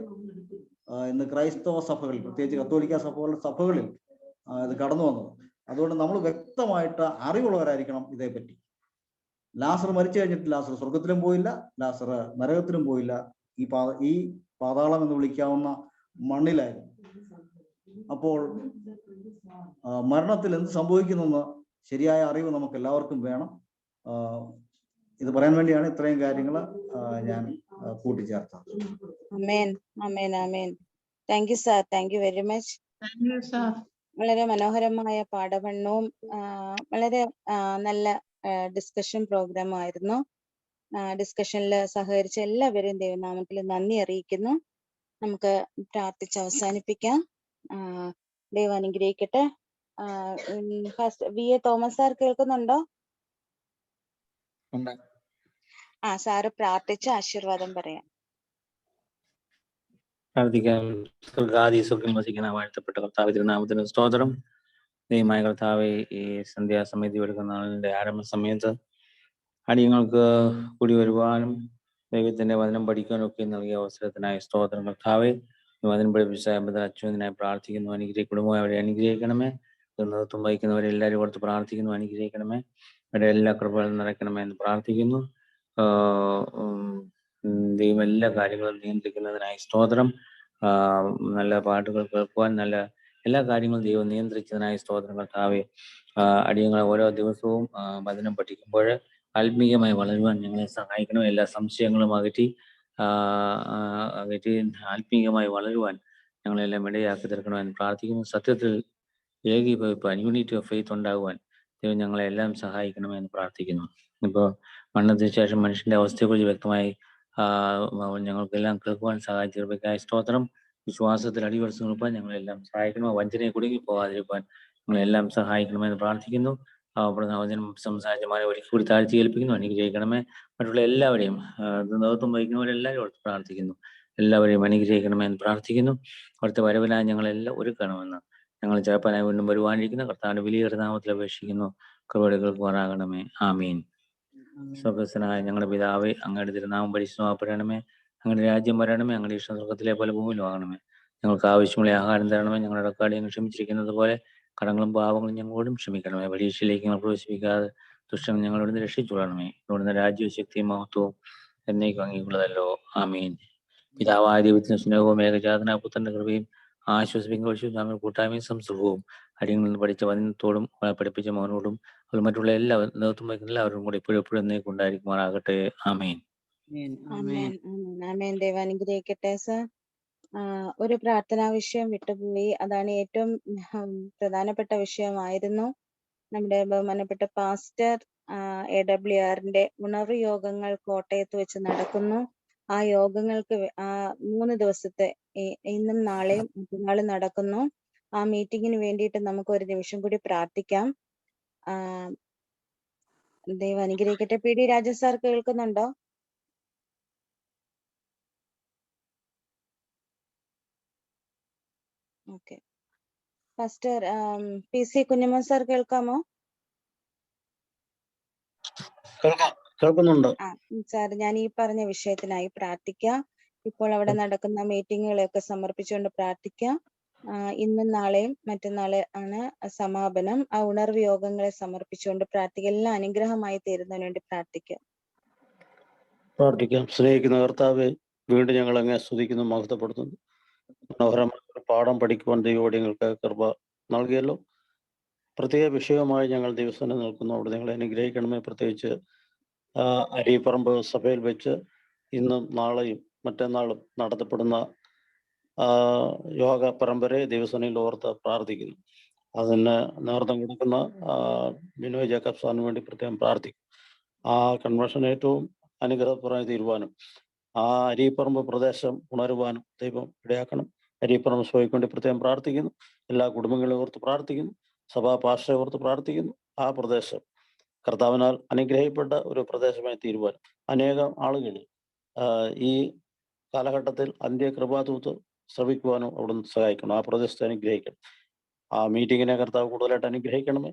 ഇന്ന് ക്രൈസ്തവ സഭകളിൽ, പ്രത്യേകിച്ച് കത്തോലിക്ക സഭകളിൽ ഇത് കടന്നു വന്നത്. അതുകൊണ്ട് നമ്മൾ വ്യക്തമായിട്ട് അറിവുള്ളവരായിരിക്കണം ഇതേപ്പറ്റി. ലാസർ മരിച്ചു കഴിഞ്ഞിട്ട് ലാസർ സ്വർഗത്തിലും പോയില്ല, ലാസർ നരകത്തിലും പോയില്ല, ഈ പാതാളം എന്ന് വിളിക്കാവുന്ന മണ്ണിലായിരുന്നു. അപ്പോൾ മരണത്തിൽ എന്ത് സംഭവിക്കുന്നെന്ന് ശരിയായ അറിവ് നമുക്ക് എല്ലാവർക്കും വേണം. ഇത് പറയാൻ വേണ്ടിയാണ് ഇത്രയും കാര്യങ്ങൾ ഞാൻ കൂട്ടിച്ചേർത്താം. Amen amen amen. Thank you sir, thank you very much. Thank you sir. വളരെ മനോഹരമായ പാഠപഠനവും വളരെ നല്ല ഡിസ്കഷൻ പ്രോഗ്രാം ആയിരുന്നു. ഡിസ്കഷനിൽ സഹകരിച്ച എല്ലാവരെയും ദൈവനാമത്തിൽ നന്ദി അറിയിക്കുന്നു. നമുക്ക് പ്രാർത്ഥിച്ച് അവസാനിപ്പിക്കാം. ദൈവം അനുഗ്രഹിക്കട്ടെ. വി എ തോമസ് സാർ കേൾക്കുന്നുണ്ടോ? സാറ് പ്രാർത്ഥിച്ച് ആശീർവാദം പറയാം. പ്രാർത്ഥിക്കാം. സ്വർഗ്ഗാധിസ്വർഗ്ഗം വസിക്കുന്ന വാഴ്ത്തപ്പെട്ട കർത്താവ് തിരുനാമത്തിന് സ്തോത്രം. ദൈവമായ കർത്താവെ, ഈ സന്ധ്യാസമിതി എടുക്കുന്ന നാളിന്റെ ആരംഭ സമയത്ത് അടിയങ്ങൾക്ക് കൂടി വരുവാനും ദൈവത്തിന്റെ വചനം പഠിക്കാനും ഒക്കെ നൽകിയ അവസരത്തിനായി സ്തോത്രം കർത്താവെ. വചനം പഠിപ്പിച്ച അച്യുതനായി പ്രാർത്ഥിക്കുന്നു. കുടുംബം അവരെ അനുഗ്രഹിക്കണമേ. നേതൃത്വം വഹിക്കുന്നവരെ എല്ലാവരും ഓർത്ത് പ്രാർത്ഥിക്കുന്നു. അനുഗ്രഹിക്കണമേ. അവരുടെ എല്ലാ കൃപകളും നിറയ്ക്കണമേ എന്ന് പ്രാർത്ഥിക്കുന്നു. ദൈവം എല്ലാ കാര്യങ്ങളും നിയന്ത്രിക്കുന്നതിനായി സ്തോത്രം. നല്ല പാട്ടുകൾ കേൾക്കുവാൻ, നല്ല എല്ലാ കാര്യങ്ങളും ദൈവം നിയന്ത്രിച്ചതിനായി സ്തോത്രം കർത്താവെ. അടിയങ്ങളെ ഓരോ ദിവസവും വചനം പഠിക്കുമ്പോൾ ആത്മീയമായി വളരുവാൻ ഞങ്ങളെ സഹായിക്കണം. എല്ലാ സംശയങ്ങളും അകറ്റി ആത്മീയമായി വളരുവാൻ ഞങ്ങളെല്ലാം ഇടയാക്കി തീർക്കണമെന്ന് പ്രാർത്ഥിക്കുന്നു. സത്യത്തിൽ ഏകീഭവിപ്പാൻ, യൂണിറ്റി ഓഫ് ഫെയ്ത്ത് ഉണ്ടാകുവാൻ ദൈവം ഞങ്ങളെ എല്ലാം സഹായിക്കണമെന്ന് പ്രാർത്ഥിക്കുന്നു. ഇപ്പോൾ മരണത്തിന് ശേഷം മനുഷ്യന്റെ അവസ്ഥയെക്കുറിച്ച് വ്യക്തമായി ഞങ്ങൾക്കെല്ലാം കേൾക്കുവാൻ സഹായിച്ചിരിക്കായി സ്തോത്രം. വിശ്വാസത്തിൽ അടിയുറച്ച് നിൽപ്പാൻ ഞങ്ങളെല്ലാം സഹായിക്കണമോ. വഞ്ചനയെ കുടുങ്ങി പോകാതിരിക്കാൻ ഞങ്ങളെല്ലാം സഹായിക്കണമെന്ന് പ്രാർത്ഥിക്കുന്നു. വചനം സംസാരിച്ചമാരെ ഒരിക്കൽ കൂടി താഴ്ത്തി ഏൽപ്പിക്കുന്നു. അനുഗ്രഹിക്കണമേ. മറ്റുള്ള എല്ലാവരെയും നേതൃത്വം വഹിക്കുന്നവരെല്ലാവരും ഓർത്ത് പ്രാർത്ഥിക്കുന്നു. എല്ലാവരെയും അനുഗ്രഹിക്കണമെന്ന് പ്രാർത്ഥിക്കുന്നു. അവിടുത്തെ വരവിനായി ഞങ്ങളെല്ലാം ഒരുക്കണമെന്ന് ഞങ്ങൾ ചേർപ്പാനായി വീണ്ടും വരുവാനിരിക്കുന്ന കർത്താവിന്റെ വലിയ നാമത്തിൽ അപേക്ഷിക്കുന്നു. കൃപയോടെ കേൾക്കുവാനാകണമേ. ആമീൻ. സ്വർഗ്ഗസ്ഥനായ ഞങ്ങളുടെ പിതാവേ, അങ്ങയുടെ തിരുനാമം പരിശുദ്ധമാക്കപ്പെടണമേ. അങ്ങയുടെ രാജ്യം വരണമേ. അങ്ങയുടെ ഇഷ്ടം സ്വർഗ്ഗത്തിലെ പോലെ ഭൂമിയിലും ആകണമേ. ഞങ്ങൾക്ക് ആവശ്യമുള്ള ആഹാരം തരണമേ. ഞങ്ങളുടെ കടക്കാരെ ഞങ്ങൾ ക്ഷമിച്ചിരിക്കുന്നത് പോലെ കടങ്ങളും പാവങ്ങളും ഞങ്ങളോടും ക്ഷമിക്കണമേ. പരീക്ഷയിലേക്ക് ഞങ്ങൾ പ്രവേശിപ്പിക്കാതെ ദുഷ്ടൻ ഞങ്ങളോട് രക്ഷിച്ചുകൊള്ളണമേ. ഇവിടുന്ന് രാജ്യവും ശക്തിയും മഹത്വവും എന്നേക്കും അങ്ങേക്കുള്ളതല്ലോ. ആമീൻ. പിതാവായ ദൈവത്തിന്റെ സ്നേഹവും ഏകജാതനായ പുത്രന്റെ കൃപയും ആശ്വസിപ്പിക്കുന്ന കൂട്ടായ്മയും സംസുഖവും അടിയങ്ങളിൽ നിന്ന് പഠിച്ച വചനത്തോടും പഠിപ്പിച്ച മകനോടും അത് മറ്റുള്ള എല്ലാ നേതൃത്വം വഹിക്കുന്ന എല്ലാവരും കൂടി എപ്പോഴും എന്നേക്കും ഉണ്ടായിരിക്കുമാറാകട്ടെ. ആമേൻ. ദൈവം അനുഗ്രഹിക്കട്ടെ. സർ, ഒരു പ്രാർത്ഥനാ വിഷയം വിട്ടുപോയി. അതാണ് ഏറ്റവും പ്രധാനപ്പെട്ട വിഷയമായിരുന്നു. നമ്മുടെ ബഹുമാനപ്പെട്ട പാസ്റ്റർ AWRന്റെ ഉണർവ് യോഗങ്ങൾ കോട്ടയത്ത് വെച്ച് നടക്കുന്നു. ആ യോഗങ്ങൾക്ക് 3 ദിവസത്തെ ഇന്നും നാളെയും മറ്റന്നാളും നടക്കുന്നു. ആ മീറ്റിങ്ങിന് വേണ്ടിയിട്ട് നമുക്ക് ഒരു നിമിഷം കൂടി പ്രാർത്ഥിക്കാം. ദൈവം അനുഗ്രഹിക്കട്ടെ. PD രാജൻ സാർ കേൾക്കുന്നുണ്ടോ? Okay. Pastor PC Kunjamman sir കേൾക്കാമോ? കേൾക്കുന്നുണ്ട്. സാർ, ഞാൻ ഈ പറഞ്ഞ വിഷയത്തിനായി പ്രാർത്ഥിക്കാം. ഇപ്പോൾ അവിടെ നടക്കുന്ന മീറ്റിങ്ങുകളെയൊക്കെ സമർപ്പിച്ചുകൊണ്ട് പ്രാർത്ഥിക്കാം. ഇന്നും നാളെയും മറ്റന്നാളെ ആണ് സമാപനം. ആ ഉണർവ് യോഗങ്ങളെ സമർപ്പിച്ചുകൊണ്ട് പ്രാർത്ഥിക്കുക. എല്ലാം അനുഗ്രഹമായി തീരുന്നതിന് വേണ്ടി പ്രാർത്ഥിക്കാം. സ്നേഹിക്കുന്ന കർത്താവേ, വീണ്ടും ഞങ്ങൾ അങ്ങേ സ്തുതിക്കുന്നു, മഹത്വപ്പെടുത്തുന്നു. മനോഹരമായ പാഠം പഠിക്കുവാൻ ദൈവോടിയങ്ങൾക്ക് കൃപ നൽകിയല്ലോ. പ്രത്യേക വിഷയവുമായി ഞങ്ങൾ ദിവസം നിൽക്കുന്നു. അവിടെ നിങ്ങളെ അനുഗ്രഹിക്കണമേ. പ്രത്യേകിച്ച് അരീപ്പറമ്പ് സഭയിൽ വെച്ച് ഇന്നും നാളെയും മറ്റന്നാളും നടത്തപ്പെടുന്ന യോഗ പരമ്പരയെ ദിവസനയിൽ ഓർത്ത് പ്രാർത്ഥിക്കുന്നു. അതിന് നേതൃത്വം കൊടുക്കുന്ന ബിനോയ് ജേക്കബ് സാറിന് വേണ്ടി പ്രത്യേകം പ്രാർത്ഥിക്കും. ആ കൺവെൻഷൻ ഏറ്റവും അനുഗ്രഹപരമായി തീരുവാനും ആ അരീപ്പറമ്പ് പ്രദേശം ഉണരുവാനും ദൈവം ഇടയാക്കണം. അരീപ്പറമ്പ് സഭയ്ക്ക് വേണ്ടി പ്രത്യേകം പ്രാർത്ഥിക്കുന്നു. എല്ലാ കുടുംബങ്ങളെ ഓർത്ത് പ്രാർത്ഥിക്കുന്നു. സഭാ പാസ്റ്ററെ ഓർത്ത് പ്രാർത്ഥിക്കുന്നു. ആ പ്രദേശം കർത്താവിനാൽ അനുഗ്രഹിക്കപ്പെട്ട ഒരു പ്രദേശമായി തീരുവാൻ അനേകം ആളുകൾ ഈ കാലഘട്ടത്തിൽ അന്ത്യകൃപാതൂത്ത് ശ്രമിക്കുവാനും അവിടുന്ന് സഹായിക്കണം. ആ പ്രദേശത്തെ അനുഗ്രഹിക്കണം. ആ മീറ്റിങ്ങിനെ കർത്താവ് കൂടുതലായിട്ട് അനുഗ്രഹിക്കണമേ.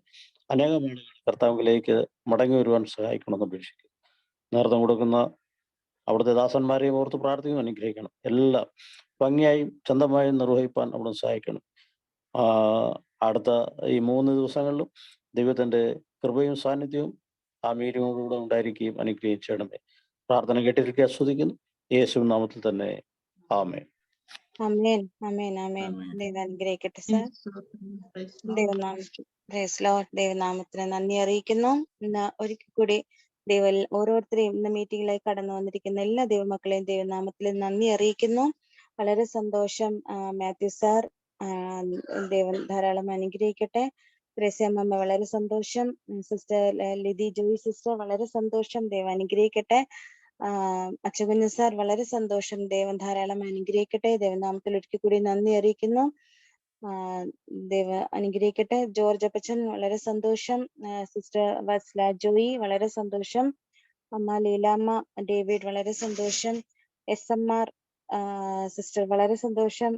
അനേകം ആളുകൾ കർത്താവിലേക്ക് മടങ്ങി വരുവാൻ സഹായിക്കണമെന്ന് അപേക്ഷിക്കുന്നു. നേതൃത്വം കൊടുക്കുന്ന അവിടുത്തെ ദാസന്മാരെയും ഓർത്ത് പ്രാർത്ഥിക്കുന്നു. അനുഗ്രഹിക്കണം. എല്ലാം ഭംഗിയായും ചന്തമായും നിർവഹിപ്പാൻ അവിടുന്ന് സഹായിക്കണം. അടുത്ത ഈ 3 ദിവസങ്ങളിലും ദൈവത്തിന്റെ കൃപയും സാന്നിധ്യവും ആ മീറ്റിങ്ങോടുകൂടെ ഉണ്ടായിരിക്കുകയും അനുഗ്രഹിച്ചിടമേ. പ്രാർത്ഥന കേട്ടിരിക്കുക ആസ്വദിക്കുന്നു. യേശു നാമത്തിൽ തന്നെ. ആമേൻ. ആമേൻ. ആമേൻ. ആമേൻ. ദൈവം അനുഗ്രഹിക്കട്ടെ സാർ. ദൈവനാമത്തിന് നന്ദി അറിയിക്കുന്നു. ഒരിക്കൽ കൂടി ഓരോരുത്തരെയും ഇന്ന് മീറ്റിംഗിലേക്ക് കടന്നു വന്നിരിക്കുന്ന എല്ലാ ദൈവമക്കളെയും ദൈവനാമത്തിൽ നന്ദി അറിയിക്കുന്നു. വളരെ സന്തോഷം മാത്യു സാർ, ദൈവം ധാരാളം അനുഗ്രഹിക്കട്ടെ. ത്രേസ്യാമ്മ വളരെ സന്തോഷം. സിസ്റ്റർ ലിതി ജോയി സിസ്റ്റർ വളരെ സന്തോഷം, ദൈവം അനുഗ്രഹിക്കട്ടെ. അച്ഛകുഞ്ഞ് സാർ വളരെ സന്തോഷം, ദൈവം ധാരാളം അനുഗ്രഹിക്കട്ടെ. ദൈവനാമത്തിൽ ഒരിക്കൽ കൂടി നന്ദി അറിയിക്കുന്നു. ദൈവ അനുഗ്രഹിക്കട്ടെ. ജോർജ് അപ്പച്ചൻ വളരെ സന്തോഷം. സിസ്റ്റർ വത്സല ജോയി വളരെ സന്തോഷം. അമ്മ ലീലാമ്മ ഡേവിഡ് വളരെ സന്തോഷം. SMR സിസ്റ്റർ വളരെ സന്തോഷം.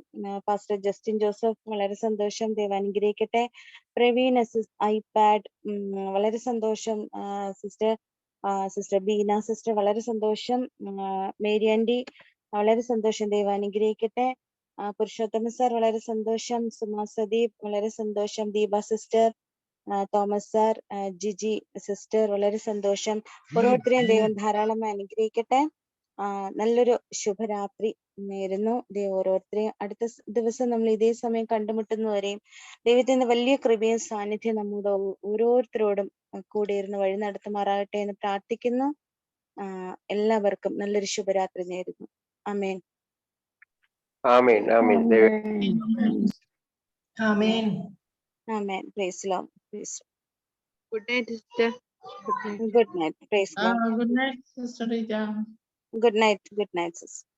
പാസ്റ്റർ ജസ്റ്റിൻ ജോസഫ് വളരെ സന്തോഷം, ദൈവം അനുഗ്രഹിക്കട്ടെ. പ്രവീൺ ഐപാഡ് വളരെ സന്തോഷം. സിസ്റ്റർ ബീന സിസ്റ്റർ വളരെ സന്തോഷം. മേരി ആൻറ്റി വളരെ സന്തോഷം, ദൈവം അനുഗ്രഹിക്കട്ടെ. പുരുഷോത്തമ സാർ വളരെ സന്തോഷം. സുമാ സദീപ് വളരെ സന്തോഷം. Deepa sister, Thomas sir, Jiji sister വളരെ സന്തോഷം. ഓരോരുത്തരെയും ദൈവം ധാരാളം അനുഗ്രഹിക്കട്ടെ. നല്ലൊരു ശുഭരാത്രി നേരുന്നു. ദൈവം ഓരോരുത്തരെയും അടുത്ത ദിവസം നമ്മൾ ഇതേ സമയം കണ്ടുമുട്ടുന്നവരെയും ദൈവത്തിന്റെ വലിയ കൃപയും സാന്നിധ്യം നമ്മുടെ ഓരോരുത്തരോടും കൂടെ ഇരുന്ന് വഴി നടത്തുമാറാകട്ടെ എന്ന് പ്രാർത്ഥിക്കുന്നു. എല്ലാവർക്കും നല്ലൊരു ശുഭരാത്രി നേരുന്നു. ആമേൻ. ആമേൻ. ആമേൻ. ആമേൻ. ആമേൻ. Praise lord. Praise. Good night, sister. Good night. Praise God. Good night, Sister Rita. Good night. Good night, sister.